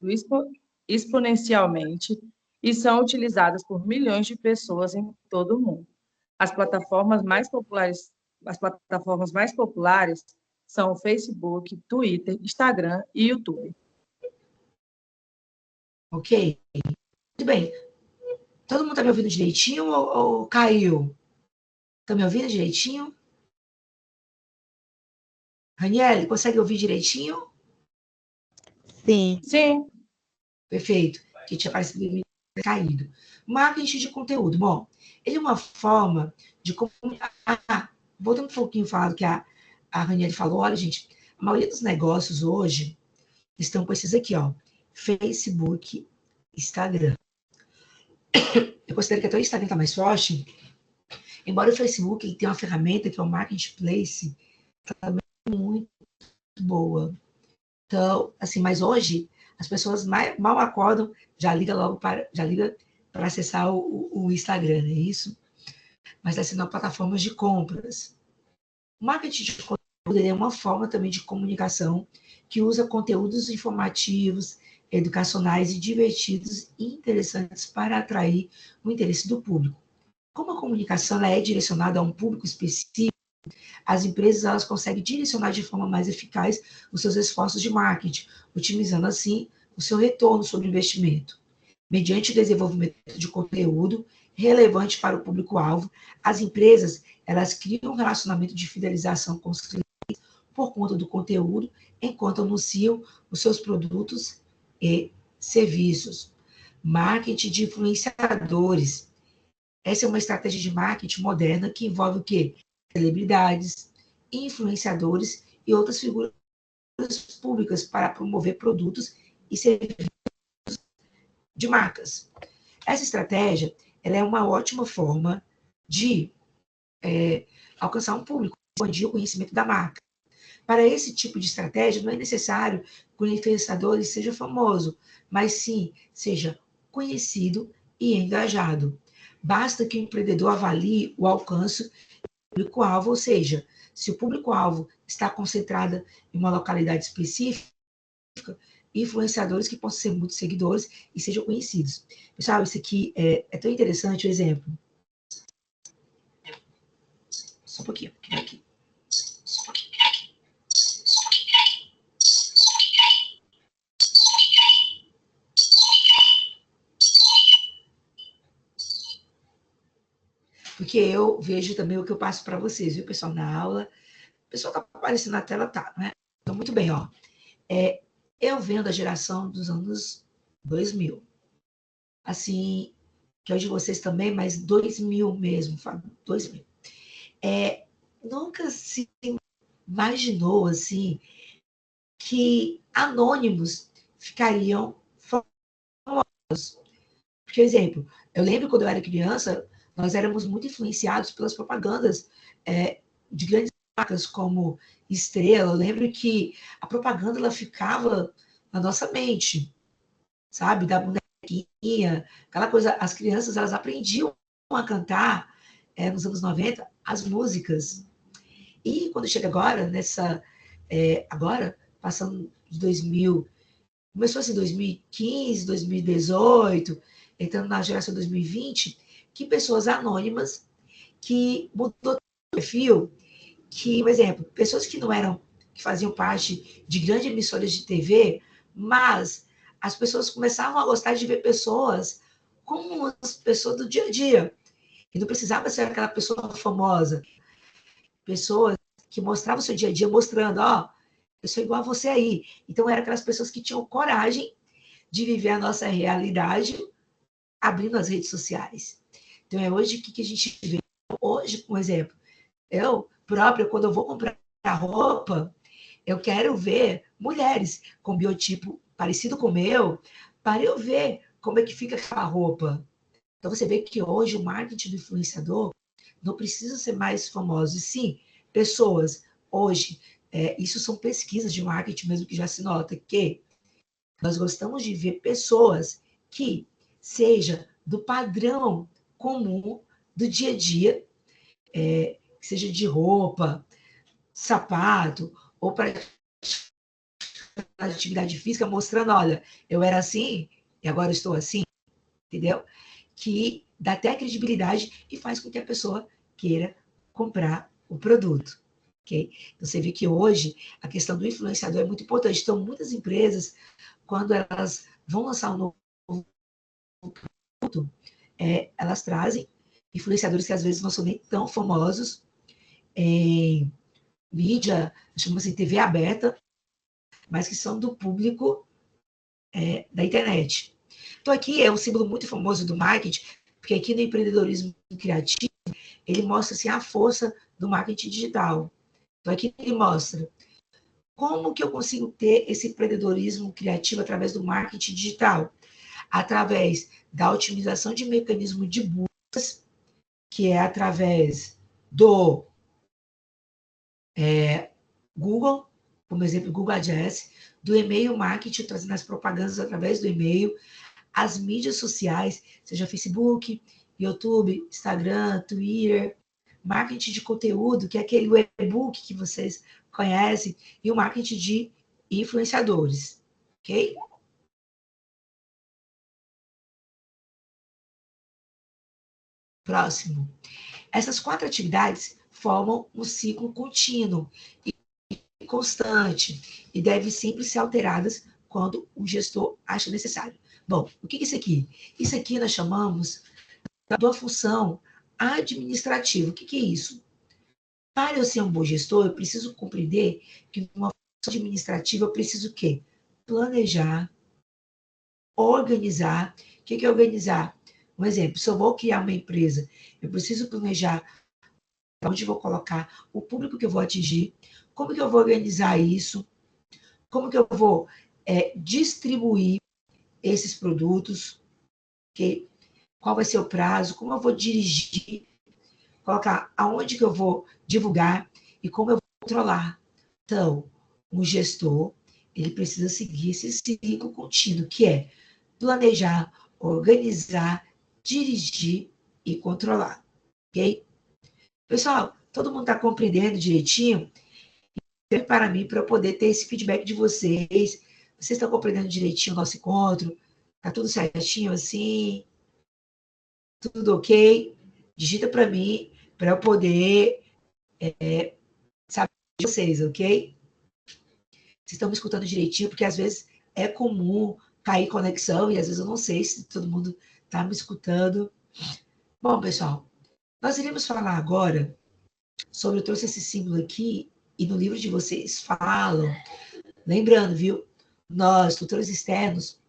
exponencialmente e são utilizadas por milhões de pessoas em todo o mundo. As plataformas mais populares são o Facebook, Twitter, Instagram e YouTube. Ok? Muito bem. Todo mundo está me ouvindo direitinho ou caiu? Está me ouvindo direitinho? Raniele, consegue ouvir direitinho? Sim. Sim. Perfeito. Que tinha parecido caído. Marketing de conteúdo. Bom, ele é uma forma de comunicar. Voltando um pouquinho falar do que a Raniele falou, olha, gente, a maioria dos negócios hoje estão com esses aqui, ó. Facebook, Instagram. Eu considero que até o Instagram está mais forte, embora o Facebook ele tenha uma ferramenta que é o Marketplace, também muito boa. Então, assim, mas hoje as pessoas mal acordam, já liga para acessar o Instagram, é isso? Mas está sendo uma plataforma de compras. O marketing de conteúdo é uma forma também de comunicação que usa conteúdos informativos, educacionais e divertidos e interessantes para atrair o interesse do público. Como a comunicação é direcionada a um público específico, as empresas elas conseguem direcionar de forma mais eficaz os seus esforços de marketing, otimizando assim o seu retorno sobre o investimento. Mediante o desenvolvimento de conteúdo relevante para o público-alvo, as empresas elas criam um relacionamento de fidelização com os clientes por conta do conteúdo, enquanto anunciam os seus produtos e serviços. Marketing de influenciadores. Essa é uma estratégia de marketing moderna que envolve o quê? Celebridades, influenciadores e outras figuras públicas para promover produtos e serviços de marcas. Essa estratégia ela é uma ótima forma de alcançar um público, expandir o conhecimento da marca. Para esse tipo de estratégia, não é necessário que o influenciador seja famoso, mas sim seja conhecido e engajado. Basta que o empreendedor avalie o alcance do público-alvo, ou seja, se o público-alvo está concentrado em uma localidade específica, influenciadores que possam ser muitos seguidores e sejam conhecidos. Pessoal, isso aqui é tão interessante o exemplo. Só um pouquinho, aqui. Só um pouquinho. Porque eu vejo também o que eu passo para vocês, viu, pessoal, na aula. O pessoal tá aparecendo na tela, tá, né? Então, muito bem, ó. Eu venho da geração dos anos 2000. Assim, que é o de vocês também, mas 2000 mesmo, Fábio, 2000. Nunca se imaginou, assim, que anônimos ficariam famosos. Por exemplo, eu lembro quando eu era criança, nós éramos muito influenciados pelas propagandas de grandes marcas como Estrela. Eu lembro que a propaganda ela ficava na nossa mente, sabe? Da bonequinha, aquela coisa. As crianças elas aprendiam a cantar nos anos 90 as músicas. E quando chega agora, agora, passando de 2000, começou assim 2015, 2018, entrando na geração 2020, que pessoas anônimas que mudou o perfil, que, por exemplo, pessoas que não eram, que faziam parte de grandes emissoras de TV, mas as pessoas começavam a gostar de ver pessoas como as pessoas do dia a dia. E não precisava ser aquela pessoa famosa. Pessoas que mostravam o seu dia a dia, mostrando, ó, eu sou igual a você aí. Então, eram aquelas pessoas que tinham coragem de viver a nossa realidade abrindo as redes sociais. Então, é hoje que a gente vê. Hoje, por exemplo, eu própria, quando eu vou comprar roupa, eu quero ver mulheres com biotipo parecido com o meu, para eu ver como é que fica aquela roupa. Então, você vê que hoje o marketing do influenciador não precisa ser mais famoso. E sim, pessoas, hoje, isso são pesquisas de marketing mesmo que já se nota, que nós gostamos de ver pessoas que seja do padrão comum do dia a dia, seja de roupa, sapato, ou para atividade física, mostrando, olha, eu era assim e agora estou assim, entendeu? Que dá até credibilidade e faz com que a pessoa queira comprar o produto. Okay? Então, você vê que hoje a questão do influenciador é muito importante. Então, muitas empresas, quando elas vão lançar um novo produto, elas trazem influenciadores que às vezes não são nem tão famosos em mídia, chamamos assim, TV aberta, mas que são do público da internet. Então, aqui é um símbolo muito famoso do marketing, porque aqui no empreendedorismo criativo, ele mostra assim, a força do marketing digital. Então, aqui ele mostra como que eu consigo ter esse empreendedorismo criativo através do marketing digital? Através da otimização de mecanismo de buscas, que é através do Google, como exemplo, Google Ads, do e-mail marketing, trazendo as propagandas através do e-mail, as mídias sociais, seja Facebook, YouTube, Instagram, Twitter, marketing de conteúdo, que é aquele e-book que vocês conhecem, e o marketing de influenciadores, ok? Próximo. Essas 4 atividades formam um ciclo contínuo e constante e devem sempre ser alteradas quando o gestor acha necessário. Bom, o que é isso aqui? Isso aqui nós chamamos da função administrativa. O que é isso? Para eu ser um bom gestor, eu preciso compreender que numa função administrativa eu preciso o quê? Planejar, organizar. O que é organizar? Um exemplo, se eu vou criar uma empresa, eu preciso planejar onde eu vou colocar, o público que eu vou atingir, como que eu vou organizar isso, como que eu vou distribuir esses produtos, okay? Qual vai ser o prazo, como eu vou dirigir, colocar aonde que eu vou divulgar e como eu vou controlar. Então, um gestor, ele precisa seguir esse ciclo contínuo, que é planejar, organizar, dirigir e controlar, ok? Pessoal, todo mundo está compreendendo direitinho? Para mim, para eu poder ter esse feedback de vocês. Vocês estão compreendendo direitinho o nosso encontro? Tá tudo certinho assim? Tudo ok? Digita para mim, para eu poder saber de vocês, ok? Vocês estão me escutando direitinho, porque às vezes é comum cair conexão e às vezes eu não sei se todo mundo está me escutando. Bom, pessoal, Nós iremos falar agora sobre, eu trouxe esse símbolo aqui, e no livro de vocês falam, lembrando, viu? Nós, tutores externos,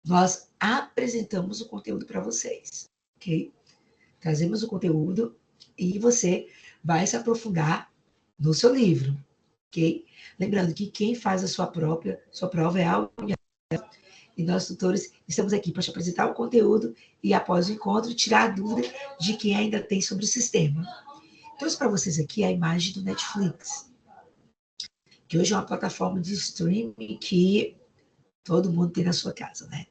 nós apresentamos o conteúdo para vocês, ok? Trazemos o conteúdo e você vai se aprofundar no seu livro, ok? Lembrando que quem faz a sua prova é a União, e nós, tutores, estamos aqui para te apresentar o conteúdo e, após o encontro, tirar a dúvida de quem ainda tem sobre o sistema. Trouxe para vocês aqui a imagem do Netflix, que hoje é uma plataforma de streaming que todo mundo tem na sua casa, né?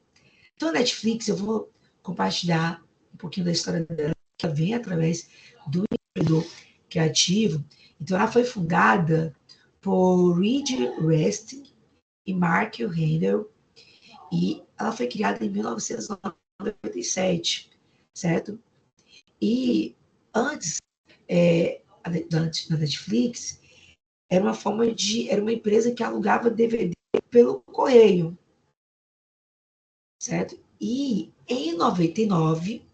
Então, a Netflix, eu vou compartilhar um pouquinho da história dela, que vem através do empreendedor criativo. Então, ela foi fundada por Reed Hastings e Mark Handel, e ela foi criada em 1997, certo? E antes, da Netflix, era uma empresa que alugava DVD pelo correio, certo? E em 99,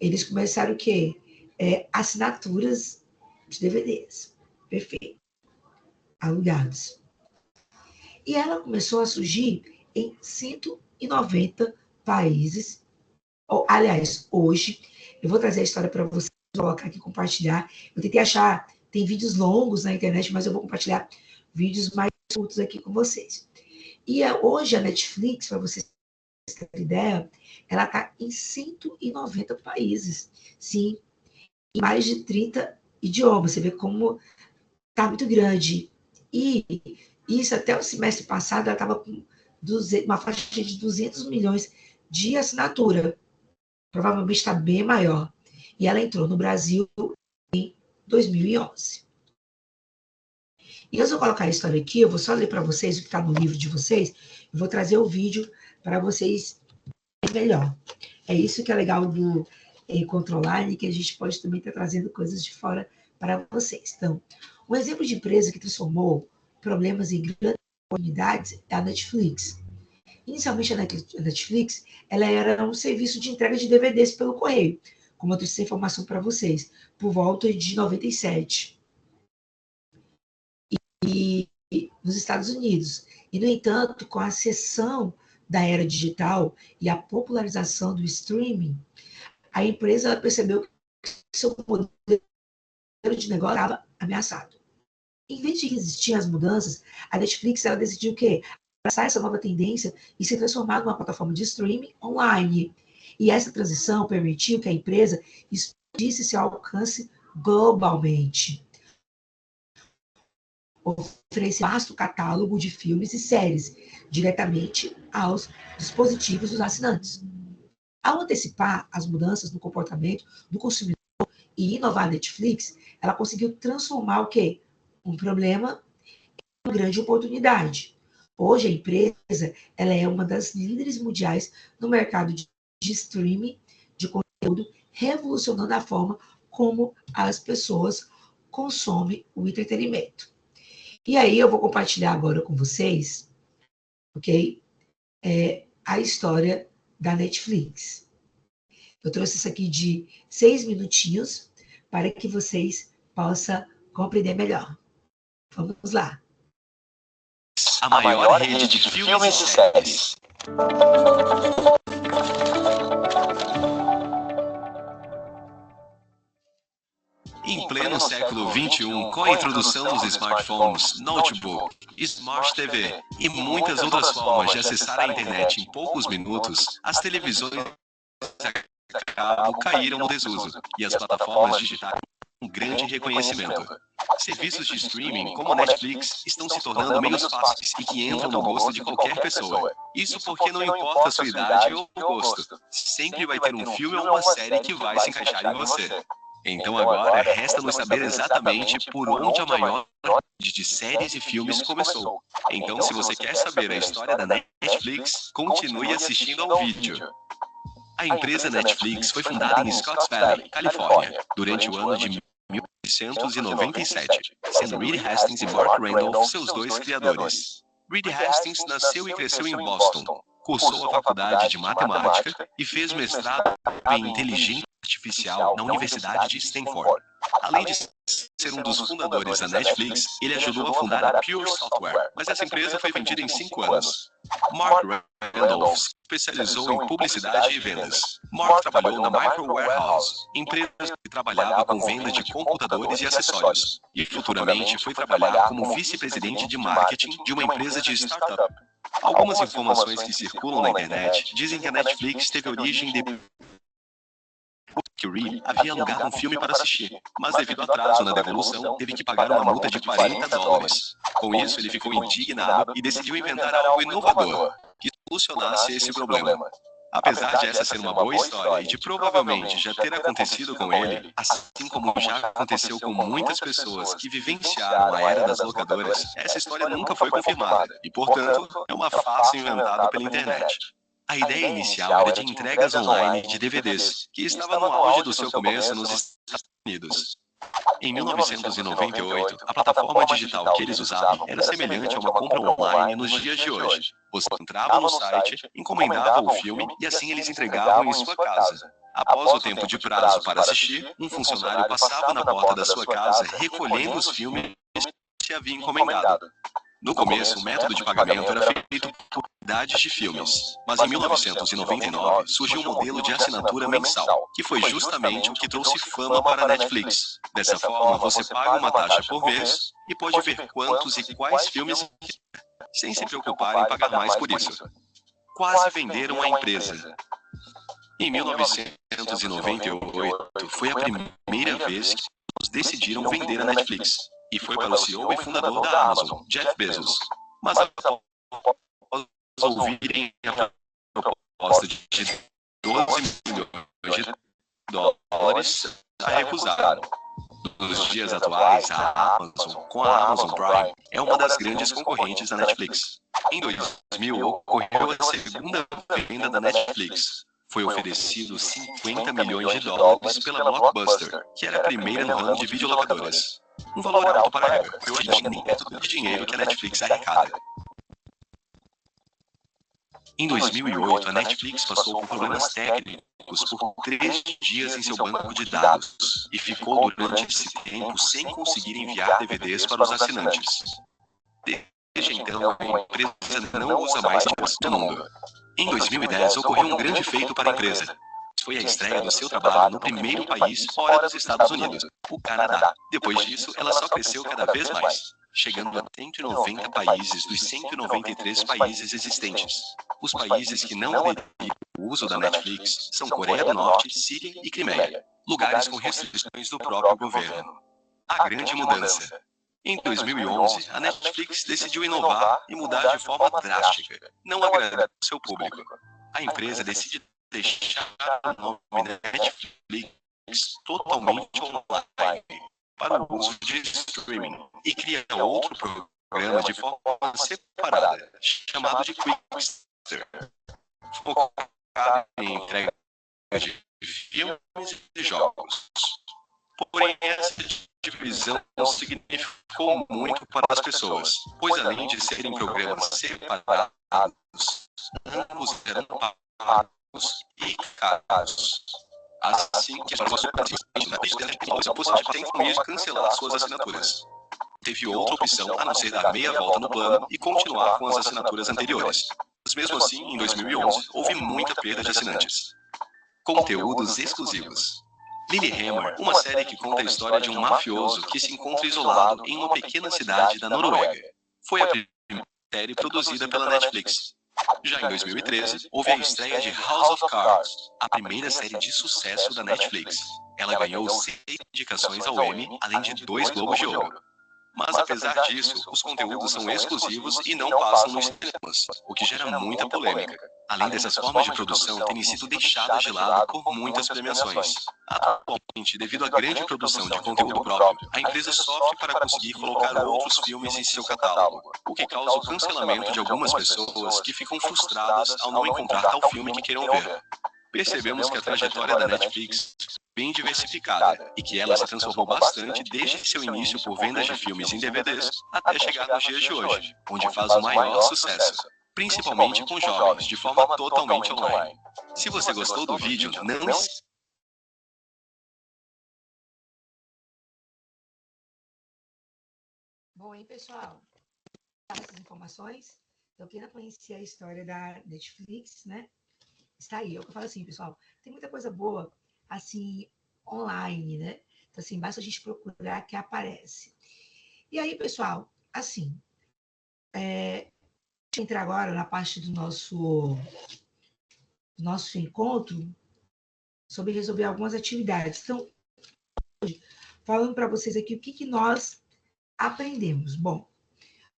eles começaram o quê? Assinaturas de DVDs. Perfeito. Alugados. E ela começou a surgir em 190 países. Aliás, hoje, eu vou trazer a história para vocês, colocar aqui, compartilhar. Eu tentei achar, tem vídeos longos na internet, mas eu vou compartilhar vídeos mais curtos aqui com vocês. E hoje a Netflix, para vocês terem ideia, ela está em 190 países. Sim, em mais de 30 idiomas. Você vê como está muito grande. E isso até o semestre passado, ela estava com uma faixa de 200 milhões de assinatura. Provavelmente está bem maior. E ela entrou no Brasil em 2011. E antes de eu colocar a história aqui, eu vou só ler para vocês o que está no livro de vocês. Eu vou trazer o vídeo para vocês verem melhor. É isso que é legal do Encontro Online, que a gente pode também estar trazendo coisas de fora para vocês. Então, um exemplo de empresa que transformou problemas em grandes oportunidades é a Netflix. Inicialmente, a Netflix ela era um serviço de entrega de DVDs pelo correio, como eu trouxe essa informação para vocês, por volta de 97. E nos Estados Unidos. E, no entanto, com a ascensão da era digital e a popularização do streaming, a empresa ela percebeu que seu modelo de negócio estava ameaçado. Em vez de resistir às mudanças, a Netflix ela decidiu o quê? Abraçar essa nova tendência e se transformar numa plataforma de streaming online. E essa transição permitiu que a empresa expandisse seu alcance globalmente. Oferece vasto catálogo de filmes e séries diretamente aos dispositivos dos assinantes. Ao antecipar as mudanças no comportamento do consumidor e inovar a Netflix, ela conseguiu transformar o quê? Um problema em uma grande oportunidade. Hoje, a empresa ela é uma das líderes mundiais no mercado de streaming de conteúdo, revolucionando a forma como as pessoas consomem o entretenimento. E aí, eu vou compartilhar agora com vocês, ok? A história da Netflix. Eu trouxe isso aqui de 6 minutinhos para que vocês possam compreender melhor. Vamos lá. A maior rede de filmes e séries. Em pleno século XXI, com a introdução dos smartphones, notebook, Smart TV e muitas outras formas de acessar a internet em poucos minutos, as televisões a cabo caíram no desuso e as plataformas digitais um grande reconhecimento. Serviços de streaming como a Netflix estão se tornando meios fáceis e que entram no gosto de qualquer pessoa. Isso porque não importa a sua idade ou gosto, sempre vai ter um filme ou uma série que vai se encaixar em você. Então agora resta-nos saber exatamente por onde a maior rede de séries e filmes começou. Então, se você quer saber a história da Netflix, continue assistindo ao vídeo. A empresa Netflix foi fundada em Scotts Valley, Califórnia, durante o ano de 1997, sendo Reed Hastings e Mark Randolph seus dois criadores. Reed Hastings nasceu e cresceu em Boston. Cursou a faculdade de matemática e fez mestrado em inteligência artificial na Universidade de Stanford. Além de ser um dos fundadores da Netflix, ele ajudou a fundar a Pure Software, mas essa empresa foi vendida em 5 anos. Mark Randolph se especializou em publicidade e vendas. Mark trabalhou na Micro Warehouse, empresa que trabalhava com venda de computadores e acessórios, e futuramente foi trabalhar como vice-presidente de marketing de uma empresa de startup. Algumas informações que circulam na internet dizem que a Netflix teve origem depois que Reed havia alugado um filme para assistir, mas devido ao atraso na devolução, teve que pagar uma multa de $40. Com isso, ele ficou indignado e decidiu inventar algo inovador que solucionasse esse problema. Apesar de essa ser uma boa história e de provavelmente já ter acontecido com ele, assim como já aconteceu com muitas pessoas que vivenciaram a era das locadoras, essa história nunca foi confirmada e, portanto, é uma farsa inventada pela internet. A ideia inicial era de entregas online de DVDs, que estava no auge do seu começo nos Estados Unidos. Em 1998, a plataforma digital que eles usavam era semelhante a uma compra online nos dias de hoje. Você entrava no site, encomendava o filme e assim eles entregavam em sua casa. Após o tempo de prazo para assistir, um funcionário passava na porta da sua casa recolhendo os filmes que se havia encomendado. No começo, o método de pagamento era feito por unidades de filmes, mas em 1999 surgiu um modelo de assinatura mensal, que foi justamente o que trouxe fama para a Netflix. Dessa forma, você paga uma taxa por mês e pode ver quantos e quais filmes sem se preocupar em pagar mais por isso. Quase venderam a empresa. Em 1998, foi a primeira vez que eles decidiram vender a Netflix. E foi para o CEO e fundador da Amazon, Jeff Bezos. Mas após ouvirem a proposta de $12 milhões, a recusaram. Nos dias atuais, a Amazon, com a Amazon Prime, é uma das grandes concorrentes da Netflix. Em 2000, ocorreu a segunda venda da Netflix. Foi oferecido $50 milhões pela Blockbuster, que era a primeira no ramo de videolocadoras. Um valor alto para a época, hoje não tinha nem perto do dinheiro que a Netflix arrecada. Em 2008, a Netflix passou por problemas técnicos por 3 dias em seu banco de dados e ficou durante esse tempo sem conseguir enviar DVDs para os assinantes. Desde então, a empresa não usa mais no mundo. Em 2010, ocorreu um grande feito para a empresa. Foi a estreia do seu trabalho no primeiro país fora dos Estados Unidos, o Canadá. Depois disso, ela só cresceu cada vez mais, chegando a 190 países dos 193 países existentes. Os países que não aderiram ao uso da Netflix são Coreia do Norte, Síria e Crimeia, lugares com restrições do próprio governo. A grande mudança. Em 2011, a Netflix decidiu inovar e mudar de forma drástica, não agradando ao seu público. A empresa decide deixar o nome Netflix totalmente online para o uso de streaming e cria outro programa de forma separada, chamado de Quickster, focado em entrega de filmes e jogos. Porém, essa divisão significou muito para as pessoas, pois além de serem programas separados, ambos eram pagos e caros. Assim que as pessoas podem cancelar suas assinaturas. Teve outra opção a não ser dar meia volta no plano e continuar com as assinaturas anteriores. Mas mesmo assim, em 2011, houve muita perda de assinantes. Conteúdos exclusivos. Lilyhammer, uma série que conta a história de um mafioso que se encontra isolado em uma pequena cidade da Noruega. Foi a primeira série produzida pela Netflix. Já em 2013, houve a estreia de House of Cards, a primeira série de sucesso da Netflix. Ela ganhou 6 indicações ao Emmy, além de 2 Globos de Ouro. Mas apesar disso, os conteúdos são exclusivos e não passam nos cinemas, o que gera muita polêmica. Além dessas formas de produção terem sido deixadas de lado por muitas premiações. Atualmente, devido à grande produção de conteúdo próprio, a empresa sofre para conseguir colocar outros filmes em seu catálogo, o que causa o cancelamento de algumas pessoas que ficam frustradas ao não encontrar tal filme que queiram ver. Percebemos que a trajetória da Netflix é bem diversificada e que ela se transformou bastante desde seu início por vendas de filmes em DVDs até chegar nos dias de hoje, onde faz o maior sucesso. principalmente com jovens, de forma totalmente online. Se você gostou do vídeo, não esqueça. Bom, aí, pessoal, essas informações, então quem não conhecia a história da Netflix, né, está aí. É o que eu falo assim, pessoal, tem muita coisa boa, assim, online, né? Então, assim, basta a gente procurar que aparece. E aí, pessoal, assim, entrar agora na parte do nosso encontro sobre resolver algumas atividades. Então, falando para vocês aqui o que nós aprendemos. Bom,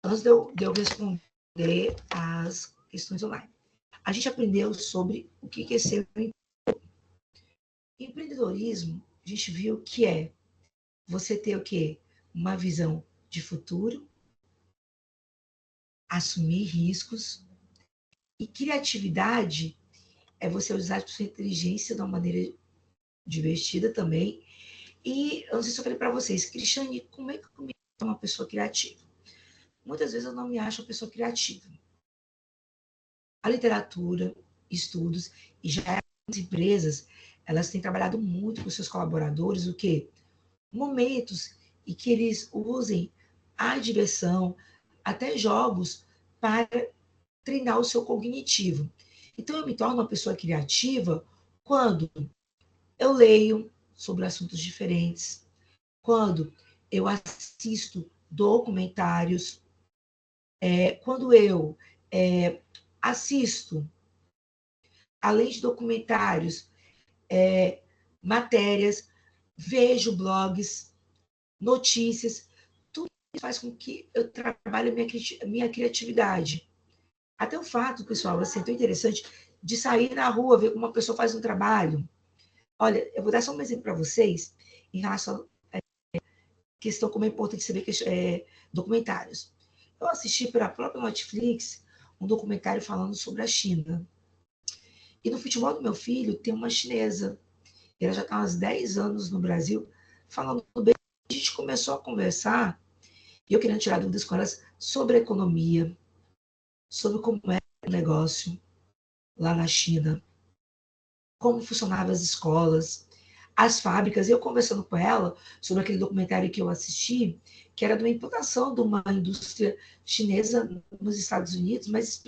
antes de eu responder as questões online, a gente aprendeu sobre o que é ser empreendedorismo. A gente viu que é você ter o quê? Uma visão de futuro, assumir riscos, e criatividade é você usar a sua inteligência de uma maneira divertida também. E eu não sei se eu falei para vocês, Cristiane, como é que eu me torno uma pessoa criativa? Muitas vezes eu não me acho uma pessoa criativa. A literatura, estudos, e já as empresas, elas têm trabalhado muito com seus colaboradores, o quê? Momentos em que eles usem a diversão, até jogos, para treinar o seu cognitivo. Então, eu me torno uma pessoa criativa quando eu leio sobre assuntos diferentes, quando eu assisto documentários, quando eu assisto, além de documentários, matérias, vejo blogs, notícias, tudo isso faz com que eu trabalhe a minha criatividade. Até o fato, pessoal, assim, é tão interessante, de sair na rua, ver como uma pessoa faz um trabalho. Olha, eu vou dar só um exemplo para vocês em relação à questão como é importante saber documentários. Eu assisti pela própria Netflix um documentário falando sobre a China. E no futebol do meu filho tem uma chinesa. Ela já está há uns 10 anos no Brasil, falando bem. A gente começou a conversar, e eu querendo tirar dúvidas com elas sobre a economia, sobre como é o negócio lá na China, como funcionavam as escolas, as fábricas. E eu conversando com ela sobre aquele documentário que eu assisti, que era de uma implantação de uma indústria chinesa nos Estados Unidos, mas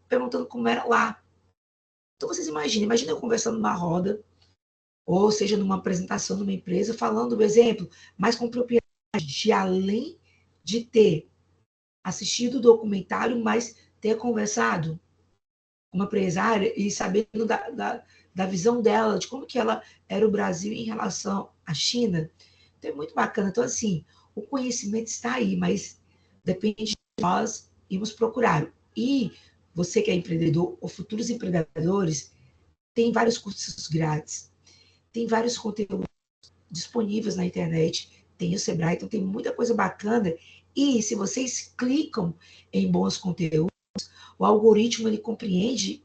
perguntando como era lá. Então, vocês imagina eu conversando numa roda, ou seja, numa apresentação de uma empresa, falando do exemplo, mas com propriedade, de além de ter assistido o documentário, mas ter conversado com uma empresária e sabendo da visão dela, de como que ela era o Brasil em relação à China. Então, é muito bacana. Então, assim, o conhecimento está aí, mas depende de nós irmos procurar. E você que é empreendedor ou futuros empreendedores, tem vários cursos grátis, tem vários conteúdos disponíveis na internet, tem o Sebrae, então tem muita coisa bacana. E se vocês clicam em bons conteúdos, o algoritmo ele compreende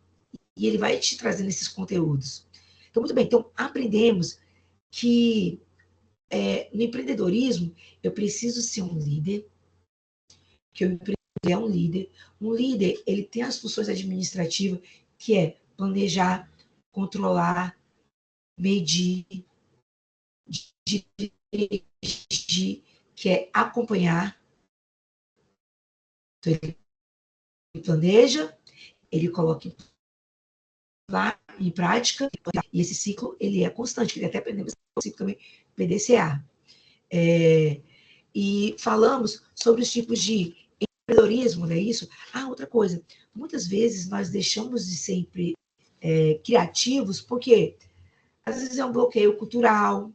e ele vai te trazendo esses conteúdos. Então, muito bem. Então, aprendemos que no empreendedorismo eu preciso ser um líder, que o empreendedor é um líder. Um líder, ele tem as funções administrativas, que é planejar, controlar, medir, dirigir, que é acompanhar. Então, ele planeja, ele coloca lá em prática, e esse ciclo ele é constante, ele até aprendemos o ciclo também PDCA. E falamos sobre os tipos de empreendedorismo, não é isso? Ah, outra coisa, muitas vezes nós deixamos de ser criativos, porque às vezes é um bloqueio cultural,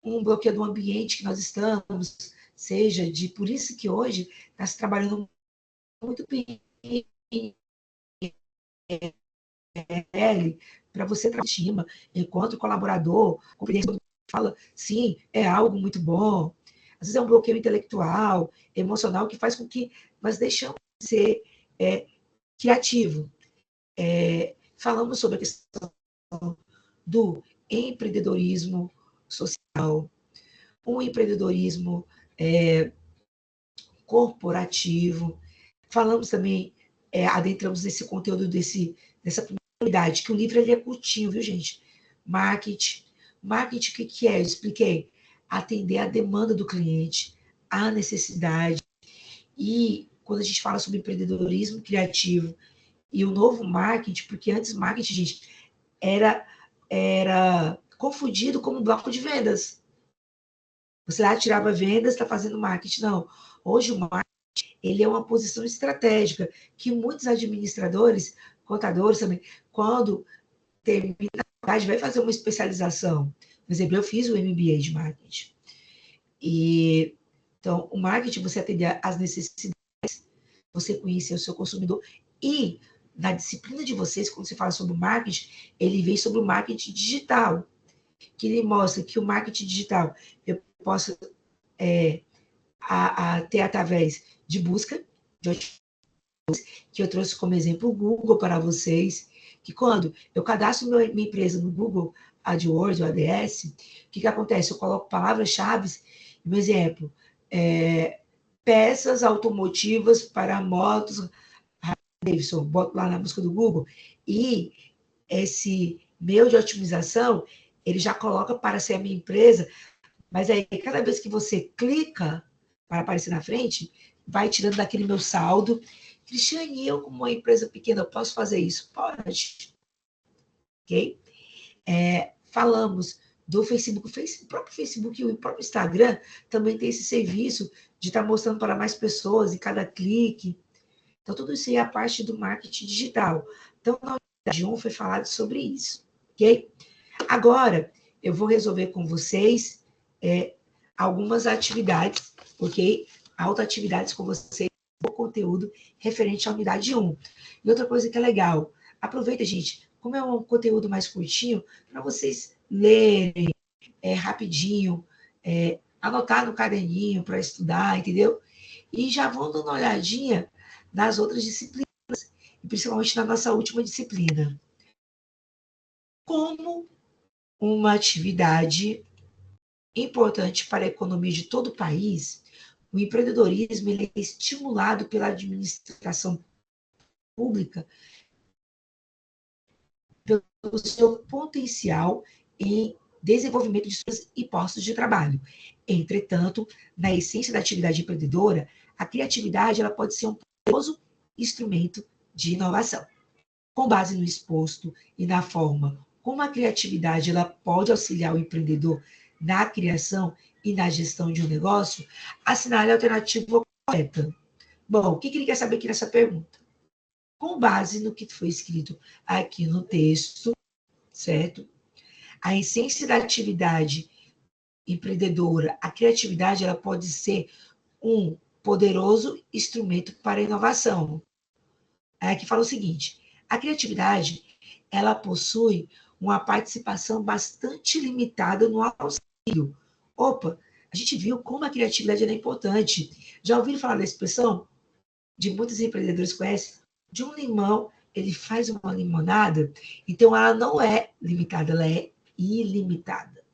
um bloqueio do ambiente que nós estamos, seja de... Por isso que hoje está se trabalhando muito bem para você trabalhar enquanto colaborador, fala, sim, é algo muito bom. Às vezes é um bloqueio intelectual, emocional, que faz com que nós deixamos de ser criativo. Falamos sobre a questão do empreendedorismo social, um empreendedorismo corporativo. Falamos também adentramos nesse conteúdo dessa primeira unidade, que o livro ele é curtinho, viu, gente? Marketing. Marketing, o que é? Eu expliquei. Atender a demanda do cliente, a necessidade. E quando a gente fala sobre empreendedorismo criativo e o novo marketing, porque antes marketing, gente, era confundido como bloco de vendas. Você lá tirava vendas, está fazendo marketing. Não. Hoje o marketing ele é uma posição estratégica que muitos administradores, contadores também, quando termina a faculdade, vai fazer uma especialização. Por exemplo, eu fiz o MBA de marketing. E, então, o marketing, você atender às necessidades, você conhecer o seu consumidor. E, na disciplina de vocês, quando você fala sobre o marketing, ele vem sobre o marketing digital, que ele mostra que o marketing digital eu posso ter através de busca, que eu trouxe como exemplo o Google para vocês, que quando eu cadastro minha empresa no Google AdWords ou ADS, o que acontece? Eu coloco palavras-chave, um exemplo, peças automotivas para motos Davidson, boto lá na busca do Google, e esse meio de otimização, ele já coloca para ser a minha empresa, mas aí cada vez que você clica para aparecer na frente, vai tirando daquele meu saldo. Cristiane, eu como uma empresa pequena, eu posso fazer isso? Pode. Ok? Falamos do Facebook, o próprio Facebook e o próprio Instagram também tem esse serviço de estar mostrando para mais pessoas em cada clique. Então, tudo isso aí é a parte do marketing digital. Então, na unidade 1 foi falado sobre isso, ok? Agora, eu vou resolver com vocês algumas atividades, ok? Autoatividades com vocês, o conteúdo referente à unidade 1. E outra coisa que é legal, aproveita, gente, como é um conteúdo mais curtinho, para vocês lerem rapidinho, anotar no caderninho para estudar, entendeu? E já vão dando uma olhadinha nas outras disciplinas, e principalmente na nossa última disciplina. Como uma atividade importante para a economia de todo o país, o empreendedorismo ele é estimulado pela administração pública pelo seu potencial em desenvolvimento de suas e postos de trabalho. Entretanto, na essência da atividade empreendedora, a criatividade ela pode ser um poderoso instrumento de inovação. Com base no exposto e na forma como a criatividade ela pode auxiliar o empreendedor na criação e na gestão de um negócio, assinale a alternativa correta. Bom, o que ele quer saber aqui nessa pergunta? Com base no que foi escrito aqui no texto, certo? A essência da atividade empreendedora, a criatividade, ela pode ser um poderoso instrumento para a inovação. Aqui fala o seguinte, a criatividade, ela possui uma participação bastante limitada no auxílio. Opa, a gente viu como a criatividade é importante. Já ouviram falar da expressão? De muitos empreendedores conhecem? De um limão, ele faz uma limonada, então ela não é limitada, ela é ilimitada.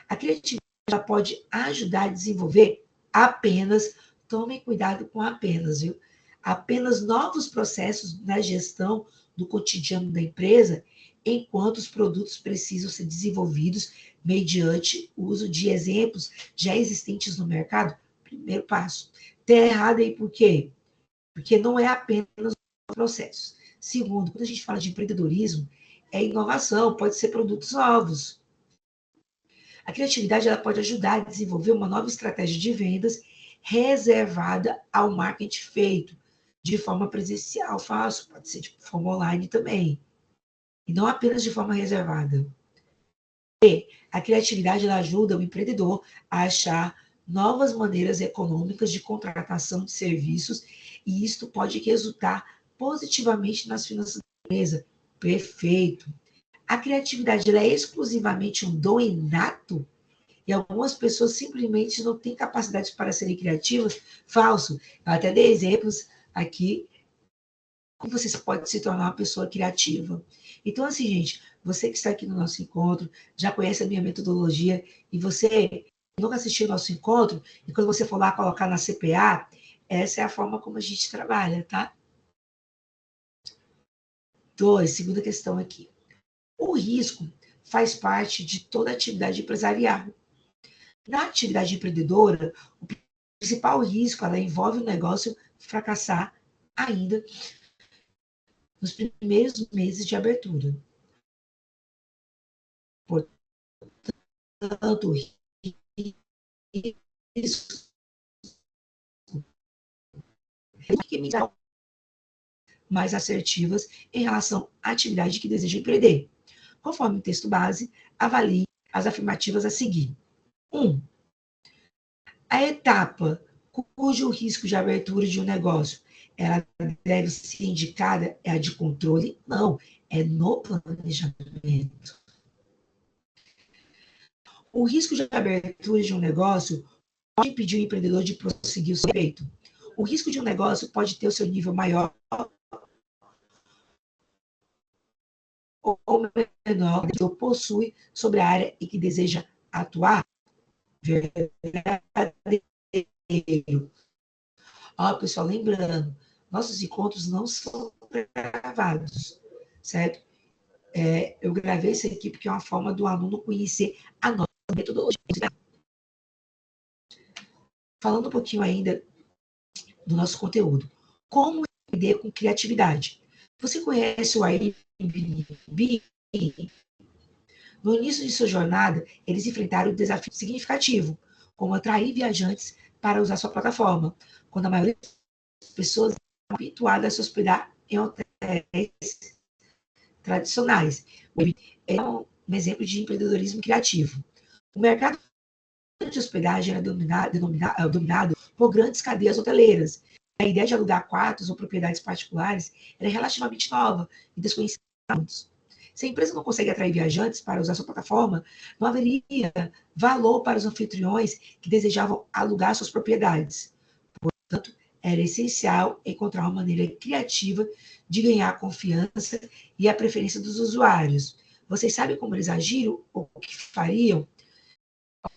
A criatividade ela pode ajudar a desenvolver apenas, tomem cuidado com apenas, viu? Apenas novos processos na gestão do cotidiano da empresa, enquanto os produtos precisam ser desenvolvidos mediante o uso de exemplos já existentes no mercado. Primeiro passo. Tá errado aí por quê? Porque não é apenas processos. Segundo, quando a gente fala de empreendedorismo, é inovação, pode ser produtos novos. A criatividade ela pode ajudar a desenvolver uma nova estratégia de vendas reservada ao marketing feito de forma presencial, fácil, pode ser de forma online também, e não apenas de forma reservada. E a criatividade ela ajuda o empreendedor a achar novas maneiras econômicas de contratação de serviços, e isto pode resultar positivamente nas finanças da empresa. Perfeito. A criatividade ela é exclusivamente um dom inato? E algumas pessoas simplesmente não têm capacidade para serem criativas? Falso. Eu até dei exemplos aqui como você pode se tornar uma pessoa criativa. Então, assim, gente, você que está aqui no nosso encontro, já conhece a minha metodologia, e você nunca assistiu ao nosso encontro, e quando você for lá colocar na CPA, essa é a forma como a gente trabalha, tá? 2, segunda questão aqui. O risco faz parte de toda atividade empresarial. Na atividade empreendedora, o principal risco, ela envolve o negócio fracassar ainda nos primeiros meses de abertura. Portanto, o risco mais assertivas em relação à atividade que deseja empreender. Conforme o texto base, avalie as afirmativas a seguir. 1. A etapa cujo risco de abertura de um negócio ela deve ser indicada é a de controle? Não, é no planejamento. O risco de abertura de um negócio pode impedir o empreendedor de prosseguir o seu feito. O risco de um negócio pode ter o seu nível maior ou menor que o possui sobre a área em que deseja atuar. Verdadeiro. Ó, pessoal, lembrando, nossos encontros não são gravados, certo? Eu gravei isso aqui porque é uma forma do aluno conhecer a nossa metodologia. Falando um pouquinho ainda do nosso conteúdo. Como empreender com criatividade? Você conhece o Airbnb? No início de sua jornada, eles enfrentaram um desafio significativo, como atrair viajantes para usar sua plataforma, quando a maioria das pessoas estão habituadas a se hospedar em hotéis tradicionais. É um exemplo de empreendedorismo criativo. O mercado de hospedagem era dominado por grandes cadeias hoteleiras. A ideia de alugar quartos ou propriedades particulares era relativamente nova e desconhecida. Se a empresa não consegue atrair viajantes para usar sua plataforma, não haveria valor para os anfitriões que desejavam alugar suas propriedades. Portanto, era essencial encontrar uma maneira criativa de ganhar a confiança e a preferência dos usuários. Vocês sabem como eles agiram ou o que fariam?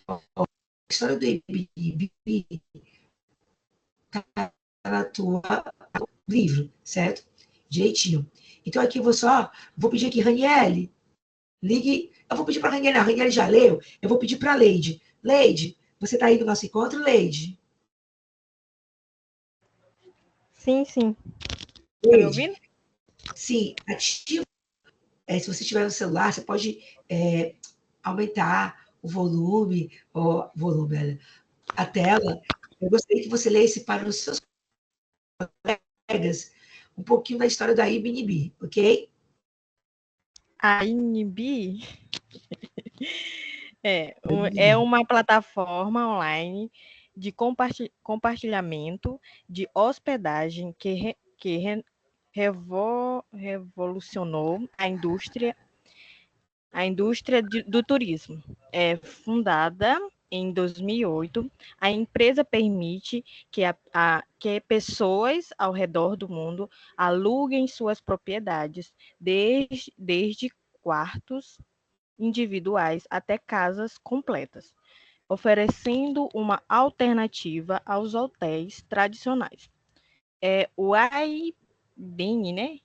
A história do Airbnb está na tua livro, certo? Direitinho. Então, aqui vou pedir aqui, Raniele, ligue. Eu vou pedir para a Raniele, não, a Raniele já leu. Eu vou pedir para a Leide. Leide, você está aí no nosso encontro, Leide? Sim, sim. Tá me ouvindo? Sim, ativa. Se você estiver no celular, você pode aumentar o volume, a tela. Eu gostaria que você lesse para os seus colegas um pouquinho da história da Airbnb, ok? A Airbnb é uma plataforma online de compartilhamento de hospedagem que revolucionou a indústria do turismo. É fundada em 2008, a empresa permite que pessoas ao redor do mundo aluguem suas propriedades, desde quartos individuais até casas completas, oferecendo uma alternativa aos hotéis tradicionais. O Airbnb, né,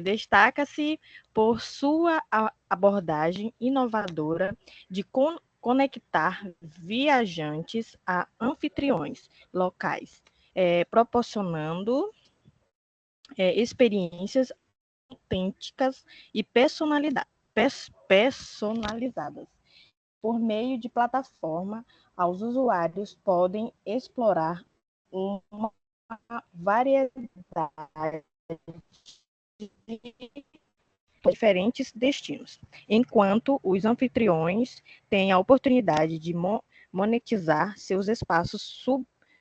destaca-se por sua abordagem inovadora de conectar viajantes a anfitriões locais, proporcionando experiências autênticas e personalizadas. Por meio de plataforma, os usuários podem explorar uma variedade de diferentes destinos, enquanto os anfitriões têm a oportunidade de monetizar seus espaços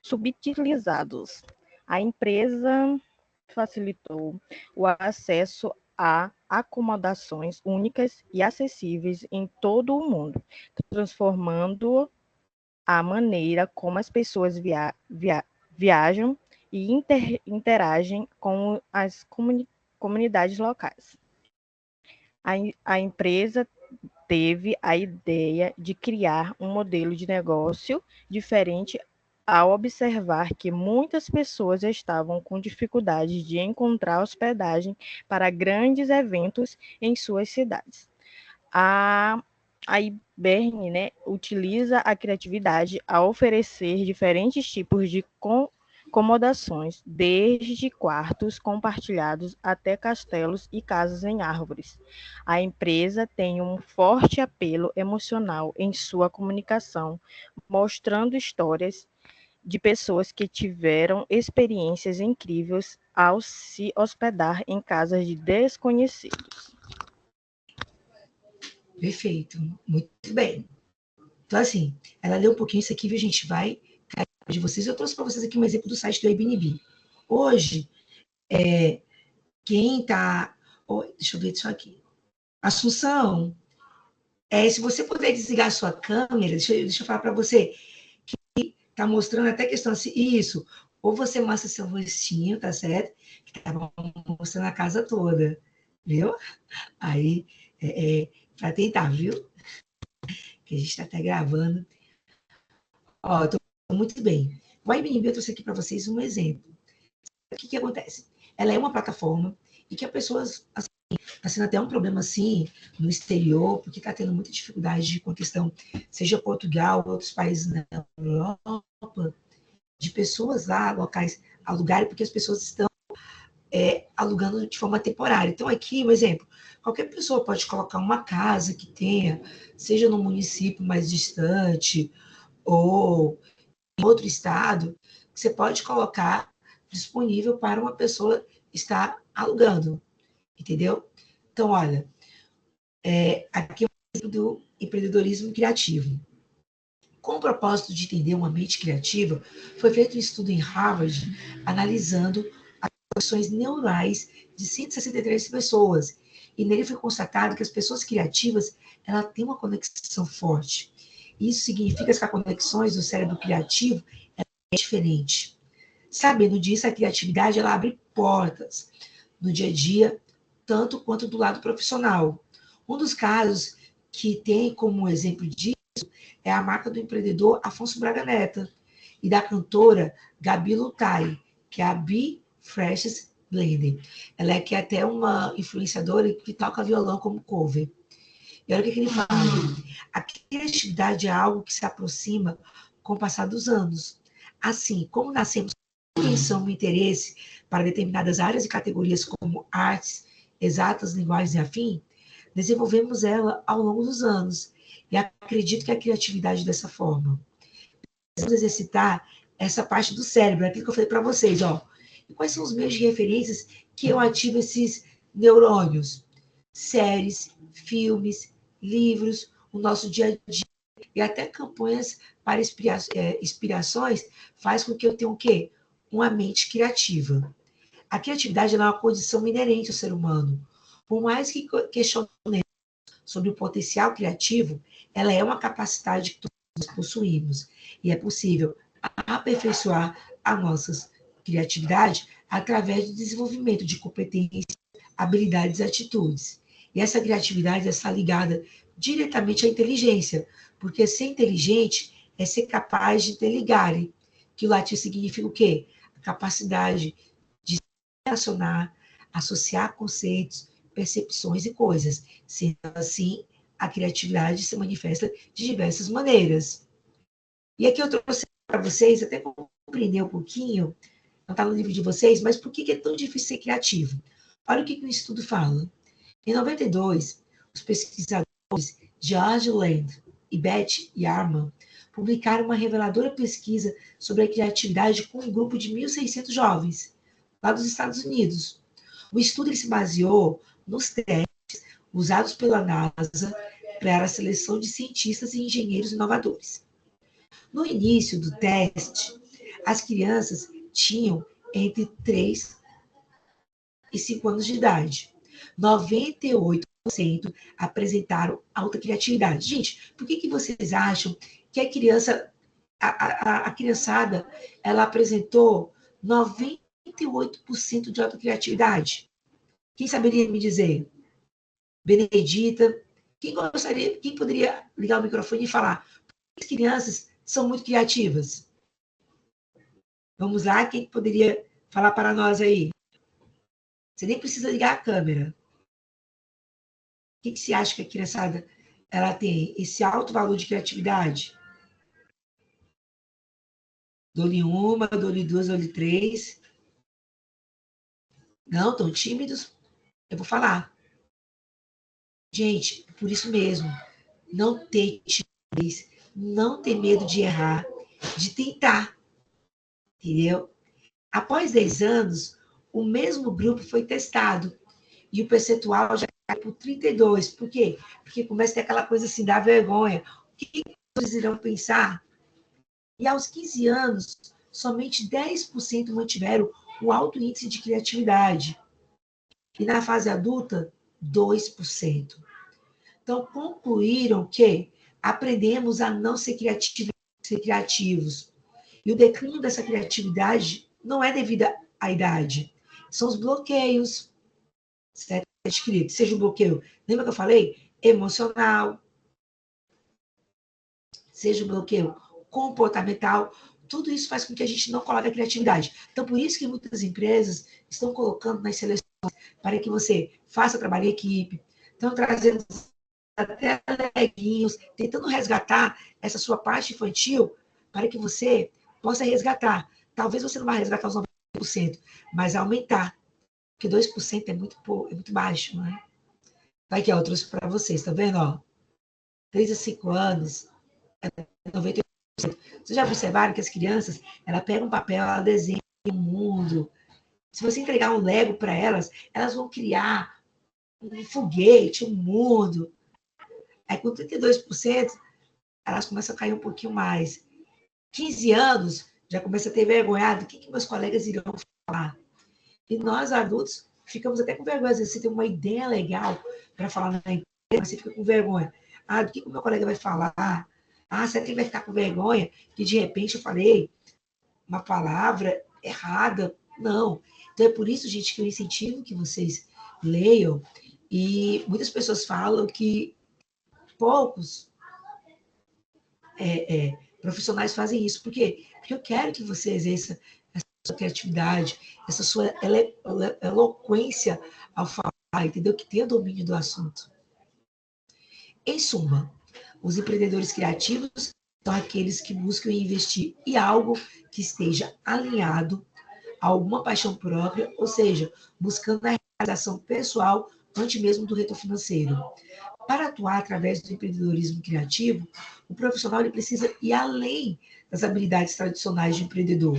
subutilizados. A empresa facilitou o acesso a acomodações únicas e acessíveis em todo o mundo, transformando a maneira como as pessoas viajam e interagem com as comunidades locais. A empresa teve a ideia de criar um modelo de negócio diferente ao observar que muitas pessoas estavam com dificuldade de encontrar hospedagem para grandes eventos em suas cidades. A IBERN, né, utiliza a criatividade a oferecer diferentes tipos de acomodações, desde quartos compartilhados até castelos e casas em árvores. A empresa tem um forte apelo emocional em sua comunicação, mostrando histórias de pessoas que tiveram experiências incríveis ao se hospedar em casas de desconhecidos. Perfeito, muito bem. Então, assim, ela leu um pouquinho isso aqui, viu, gente? Vai cair de vocês. Eu trouxe para vocês aqui um exemplo do site do Airbnb. Hoje, quem está... deixa eu ver isso aqui. Assunção, se você puder desligar a sua câmera, deixa eu falar para você, que está mostrando até questão assim, isso, ou você mostra seu rostinho, tá certo? Que tá mostrando a casa toda, viu? Aí, para tentar, viu? Que a gente está até gravando. Ó, eu tô muito bem. O Airbnb, eu trouxe aqui para vocês um exemplo. O que acontece? Ela é uma plataforma e que as pessoas, assim, está sendo até um problema, assim, no exterior, porque está tendo muita dificuldade com a questão, seja Portugal, outros países na Europa, de pessoas lá, locais, alugarem, porque as pessoas estão alugando de forma temporária. Então, aqui, um exemplo, qualquer pessoa pode colocar uma casa que tenha, seja no município mais distante, ou em outro estado, que você pode colocar disponível para uma pessoa estar alugando, entendeu? Então, olha, aqui é um exemplo do empreendedorismo criativo. Com o propósito de entender uma mente criativa, foi feito um estudo em Harvard analisando as conexões neurais de 163 pessoas. E nele foi constatado que as pessoas criativas ela têm uma conexão forte. Isso significa que as conexões do cérebro criativo é diferente. Sabendo disso, a criatividade ela abre portas no dia a dia, tanto quanto do lado profissional. Um dos casos que tem como exemplo disso é a marca do empreendedor Afonso Braga Neto e da cantora Gabi Lutai, que é a Be Fresh Blender. Ela é que é até uma influenciadora que toca violão como cover. E olha o que ele fala. A criatividade é algo que se aproxima com o passar dos anos. Assim, como nascemos com intenção e interesse para determinadas áreas e categorias como artes, exatas, linguagens e afim, desenvolvemos ela ao longo dos anos. E acredito que a criatividade dessa forma. Precisamos exercitar essa parte do cérebro, aquilo que eu falei para vocês, ó. E quais são os meios de referências que eu ativo esses neurônios? Séries, filmes, livros, o nosso dia a dia, e até campanhas para inspirações faz com que eu tenha o quê? Uma mente criativa. A criatividade é uma condição inerente ao ser humano. Por mais que questionemos sobre o potencial criativo, ela é uma capacidade que todos possuímos. E é possível aperfeiçoar a nossa criatividade através do desenvolvimento de competências, habilidades e atitudes. E essa criatividade está ligada diretamente à inteligência, porque ser inteligente é ser capaz de interligar, que o latim significa o quê? A capacidade de se relacionar, associar conceitos, percepções e coisas. Sendo assim, a criatividade se manifesta de diversas maneiras. E aqui eu trouxe para vocês, até para compreender um pouquinho, não está no livro de vocês, mas por que é tão difícil ser criativo? Olha o que o estudo fala. Em 92, os pesquisadores George Land e Beth Yarman publicaram uma reveladora pesquisa sobre a criatividade com um grupo de 1.600 jovens, lá dos Estados Unidos. O estudo se baseou nos testes usados pela NASA para a seleção de cientistas e engenheiros inovadores. No início do teste, as crianças tinham entre 3 e 5 anos de idade. 98% apresentaram alta criatividade. Gente, por que vocês acham que a criançada, ela apresentou 98% de alta criatividade? Quem saberia me dizer? Benedita? Quem poderia ligar o microfone e falar? As crianças são muito criativas. Vamos lá, quem poderia falar para nós aí? Você nem precisa ligar a câmera. O que você acha que a criançada ela tem? Esse alto valor de criatividade? Dou-lhe uma, dou-lhe duas, dou-lhe três. Não, estão tímidos? Eu vou falar. Gente, por isso mesmo, não ter timidez, não ter medo de errar, de tentar, entendeu? Após 10 anos, o mesmo grupo foi testado e o percentual já cai por 32. Por quê? Porque começa a ter aquela coisa assim, da vergonha. O que eles irão pensar? E aos 15 anos, somente 10% mantiveram um alto índice de criatividade. E na fase adulta, 2%. Então, concluíram que aprendemos a não ser criativos. E o declínio dessa criatividade não é devido à idade. São os bloqueios, certo? Seja um bloqueio, lembra que eu falei? Emocional, seja um bloqueio comportamental. Tudo isso faz com que a gente não coloque a criatividade. Então, por isso que muitas empresas estão colocando nas seleções para que você faça trabalho em equipe, estão trazendo até leguinhos, tentando resgatar essa sua parte infantil para que você possa resgatar. Talvez você não vá resgatar os 90%, mas aumentar, porque 2% é muito baixo, não é? Vai aqui, ó, eu trouxe para vocês, tá vendo? Ó, 3 a 5 anos, é 98%. Vocês já observaram que as crianças, ela pega um papel, ela desenha um mundo. Se você entregar um Lego para elas, elas vão criar um foguete, um mundo. Aí com 32%, elas começam a cair um pouquinho mais. 15 anos, já começa a ter vergonha do que meus colegas irão falar. E nós, adultos, ficamos até com vergonha. Às vezes você tem uma ideia legal para falar na empresa, mas você fica com vergonha. Ah, do que o meu colega vai falar? Ah, será que ele vai ficar com vergonha que de repente eu falei uma palavra errada? Não. Então é por isso, gente, que eu incentivo que vocês leiam. E muitas pessoas falam que poucos profissionais fazem isso. Por quê? Porque eu quero que você exerça essa sua criatividade, essa sua eloquência ao falar, entendeu? Que tenha domínio do assunto. Em suma, os empreendedores criativos são aqueles que buscam investir em algo que esteja alinhado a alguma paixão própria, ou seja, buscando a realização pessoal antes mesmo do retorno financeiro. Para atuar através do empreendedorismo criativo, o profissional ele precisa ir além das habilidades tradicionais de empreendedor.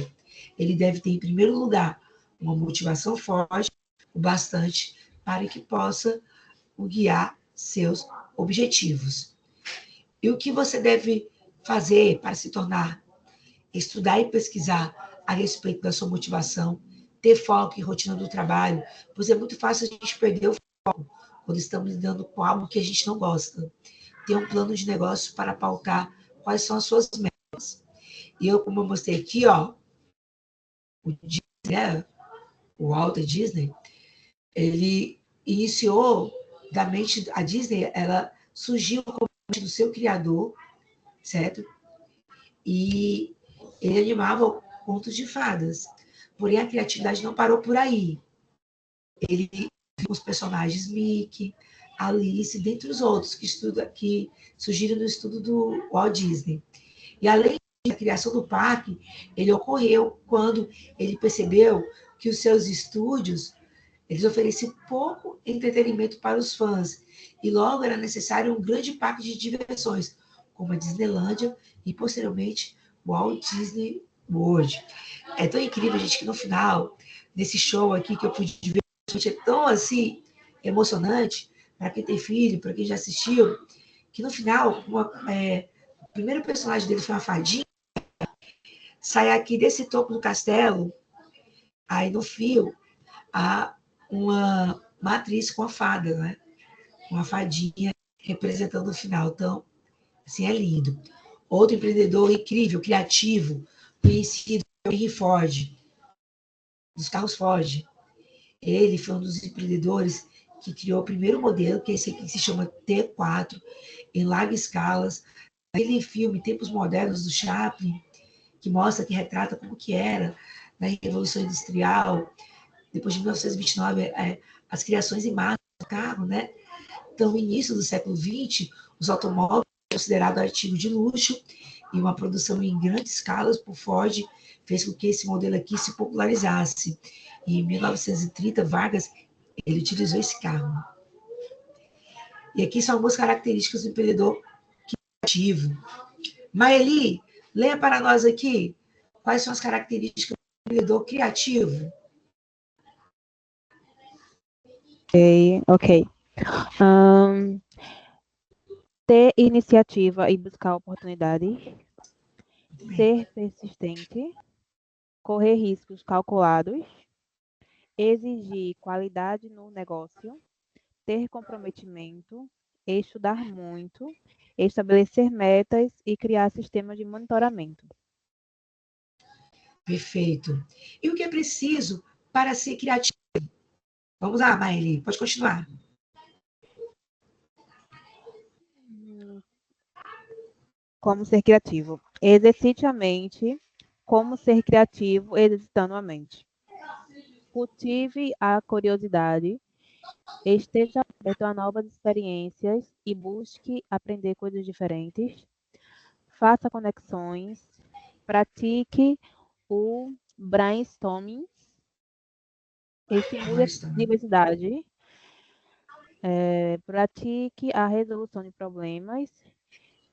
Ele deve ter, em primeiro lugar, uma motivação forte, o bastante, para que possa guiar seus objetivos. E o que você deve fazer para se tornar? Estudar e pesquisar a respeito da sua motivação, ter foco em rotina do trabalho, pois é muito fácil a gente perder o foco quando estamos lidando com algo que a gente não gosta. Ter um plano de negócio para pautar quais são as suas metas. E eu, como eu mostrei aqui, ó, o Disney, né, o Walt Disney, ele iniciou da mente, a Disney, ela surgiu como do seu criador, certo? E ele animava contos de fadas. Porém, a criatividade não parou por aí. Ele os personagens Mickey, Alice, dentre os outros que surgiram no estudo do Walt Disney. E além da criação do parque, ele ocorreu quando ele percebeu que os seus estúdios eles ofereciam pouco entretenimento para os fãs e logo era necessário um grande parque de diversões, como a Disneylândia e posteriormente o Walt Disney World. É tão incrível, gente, que no final desse show aqui que eu pude ver, é tão assim emocionante para quem tem filho, para quem já assistiu, que no final o primeiro personagem dele foi uma fadinha, sai aqui desse topo do castelo, aí no fio há uma atriz com a fada, né? Uma fadinha representando o final. Então, assim, é lindo. Outro empreendedor incrível, criativo, conhecido, Henry Ford, dos carros Ford. Ele foi um dos empreendedores que criou o primeiro modelo, que é esse aqui, que se chama T4, em larga escala. Aquele filme, Tempos Modernos, do Chaplin, que mostra, que retrata como que era na Revolução Industrial, depois de 1929, as criações em massa do carro, né? Então, no início do século XX, os automóveis considerados artigo de luxo e uma produção em grandes escalas por Ford fez com que esse modelo aqui se popularizasse. E em 1930, Vargas ele utilizou esse carro. E aqui são algumas características do empreendedor criativo. Maeli, leia para nós aqui quais são as características do empreendedor criativo. Ok. Ter iniciativa e buscar oportunidades, ser persistente, correr riscos calculados, exigir qualidade no negócio, ter comprometimento, estudar muito, estabelecer metas e criar sistemas de monitoramento. Perfeito. E o que é preciso para ser criativo? Vamos lá, Maeli, pode continuar. Como ser criativo? Exercite a mente. Como ser criativo exercitando a mente. Cultive a curiosidade. Esteja aberto a novas experiências e busque aprender coisas diferentes. Faça conexões. Pratique o brainstorming. Estimule a diversidade. Pratique a resolução de problemas.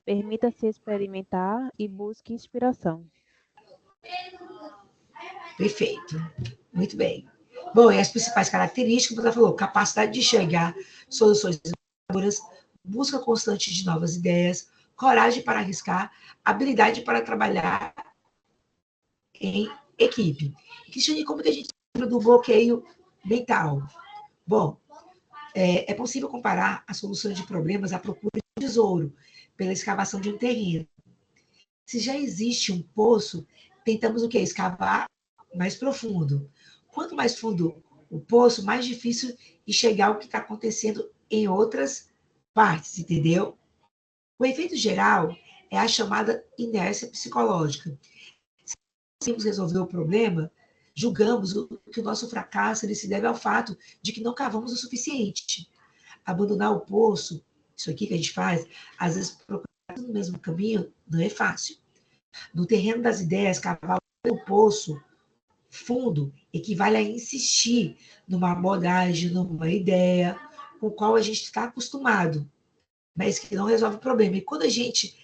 Permita-se experimentar e busque inspiração. Perfeito. Muito bem. Bom, e as principais características, você falou, capacidade de enxergar soluções inovadoras, busca constante de novas ideias, coragem para arriscar, habilidade para trabalhar em equipe. Cristiane, como que a gente lembra do bloqueio mental? Bom, é possível comparar a solução de problemas à procura de tesouro pela escavação de um terreno. Se já existe um poço, tentamos o quê? Escavar mais profundo. Quanto mais fundo o poço, mais difícil enxergar o que está acontecendo em outras partes, entendeu? O efeito geral é a chamada inércia psicológica. Se conseguimos resolver o problema, julgamos que o nosso fracasso ele se deve ao fato de que não cavamos o suficiente. Abandonar o poço, isso aqui que a gente faz, às vezes procurar no mesmo caminho, não é fácil. No terreno das ideias, cavar o poço fundo equivale a insistir numa abordagem, numa ideia com a qual a gente está acostumado, mas que não resolve o problema. E quando a gente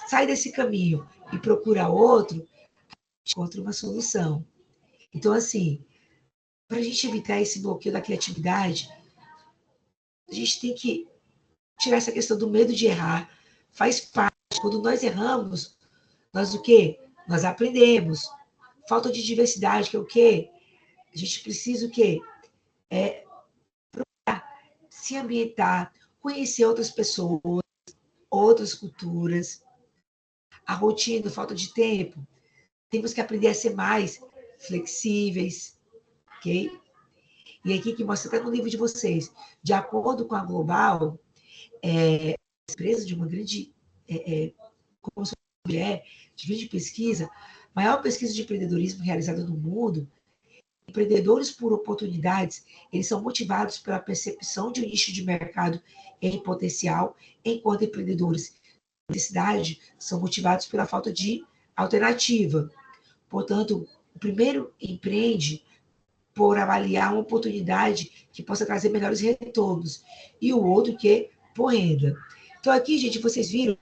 sai desse caminho e procura outro, a gente encontra uma solução. Então, assim, para a gente evitar esse bloqueio da criatividade, a gente tem que tirar essa questão do medo de errar. Faz parte. Quando nós erramos, nós o quê? Nós aprendemos. Falta de diversidade, que é o quê? A gente precisa o quê? Se ambientar, conhecer outras pessoas, outras culturas. A rotina, falta de tempo. Temos que aprender a ser mais flexíveis, ok? E aqui que mostra até no livro de vocês, de acordo com a Global, empresa de uma grande, como de grande pesquisa, maior pesquisa de empreendedorismo realizada no mundo, empreendedores por oportunidades, eles são motivados pela percepção de um nicho de mercado em potencial, enquanto empreendedores de necessidade são motivados pela falta de alternativa. Portanto, o primeiro empreende por avaliar uma oportunidade que possa trazer melhores retornos, e o outro que por renda. Então, aqui, gente, vocês viram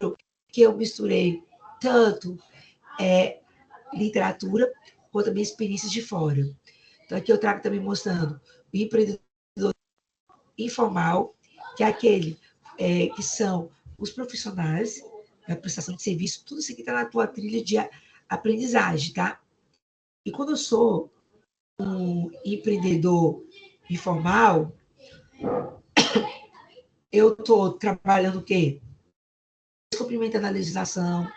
que eu misturei tanto literatura quanto também experiências de fora. Então, aqui eu trago também mostrando o empreendedor informal, que é aquele que são os profissionais da prestação de serviço, tudo isso aqui está na tua trilha de aprendizagem, tá? E quando eu sou um empreendedor informal, eu estou trabalhando o quê? Cumprimentando a legislação,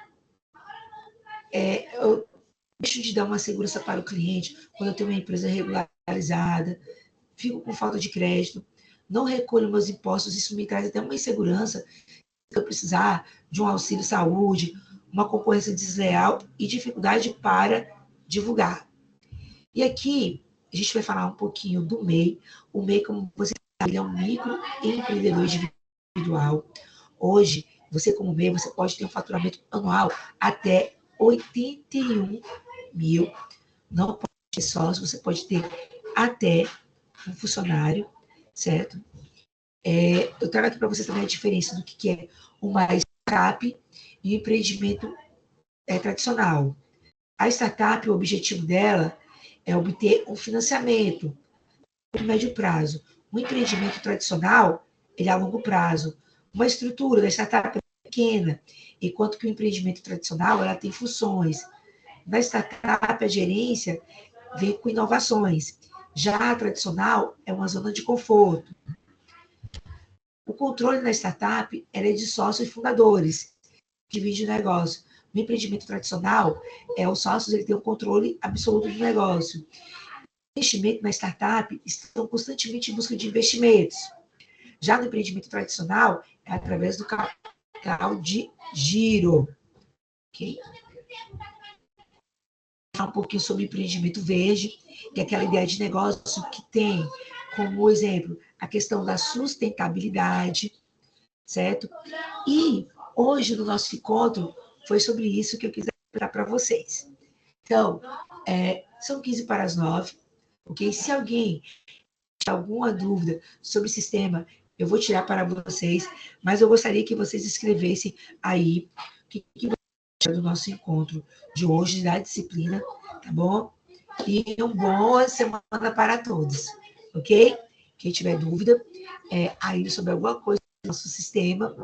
eu deixo de dar uma segurança para o cliente quando eu tenho uma empresa regularizada, fico com falta de crédito, não recolho meus impostos, isso me traz até uma insegurança se eu precisar de um auxílio saúde, uma concorrência desleal e dificuldade para divulgar. E aqui, a gente vai falar um pouquinho do MEI. O MEI, como você sabe, ele é um microempreendedor individual. Hoje, você como MEI, você pode ter um faturamento anual até 81 mil. Não pode ser sócio, você pode ter até um funcionário, certo? Eu trago aqui para vocês também a diferença do que é uma startup e um empreendimento tradicional. A startup, o objetivo dela é obter um financiamento a médio prazo. Um empreendimento tradicional, ele é a longo prazo. Uma estrutura da startup é pequena, enquanto que o empreendimento tradicional, ela tem funções. Na startup, a gerência vem com inovações. Já a tradicional é uma zona de conforto. O controle na startup é de sócios fundadores, que divide o negócio. No empreendimento tradicional, os sócios ele tem um controle absoluto do negócio. O investimento na startup estão constantemente em busca de investimentos. Já no empreendimento tradicional, é através do capital de giro. Ok? Vou falar um pouquinho sobre empreendimento verde, que é aquela ideia de negócio que tem como exemplo a questão da sustentabilidade, certo? E hoje, no nosso encontro, foi sobre isso que eu quis dar para vocês. Então, são 15 para as 9, ok? Se alguém tiver alguma dúvida sobre o sistema, eu vou tirar para vocês, mas eu gostaria que vocês escrevessem aí o que você acha do nosso encontro de hoje, da disciplina, tá bom? E uma boa semana para todos, ok? Quem tiver dúvida aí sobre alguma coisa do nosso sistema,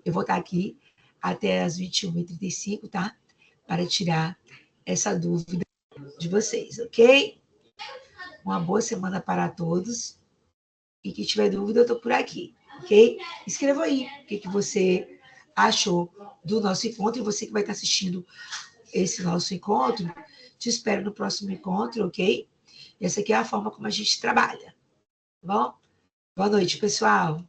eu vou estar aqui até as 21h35, tá? Para tirar essa dúvida de vocês, ok? Uma boa semana para todos. E quem tiver dúvida, eu estou por aqui, ok? Escreva aí o que você achou do nosso encontro. E você que vai estar assistindo esse nosso encontro, te espero no próximo encontro, ok? Essa aqui é a forma como a gente trabalha, tá bom? Boa noite, pessoal.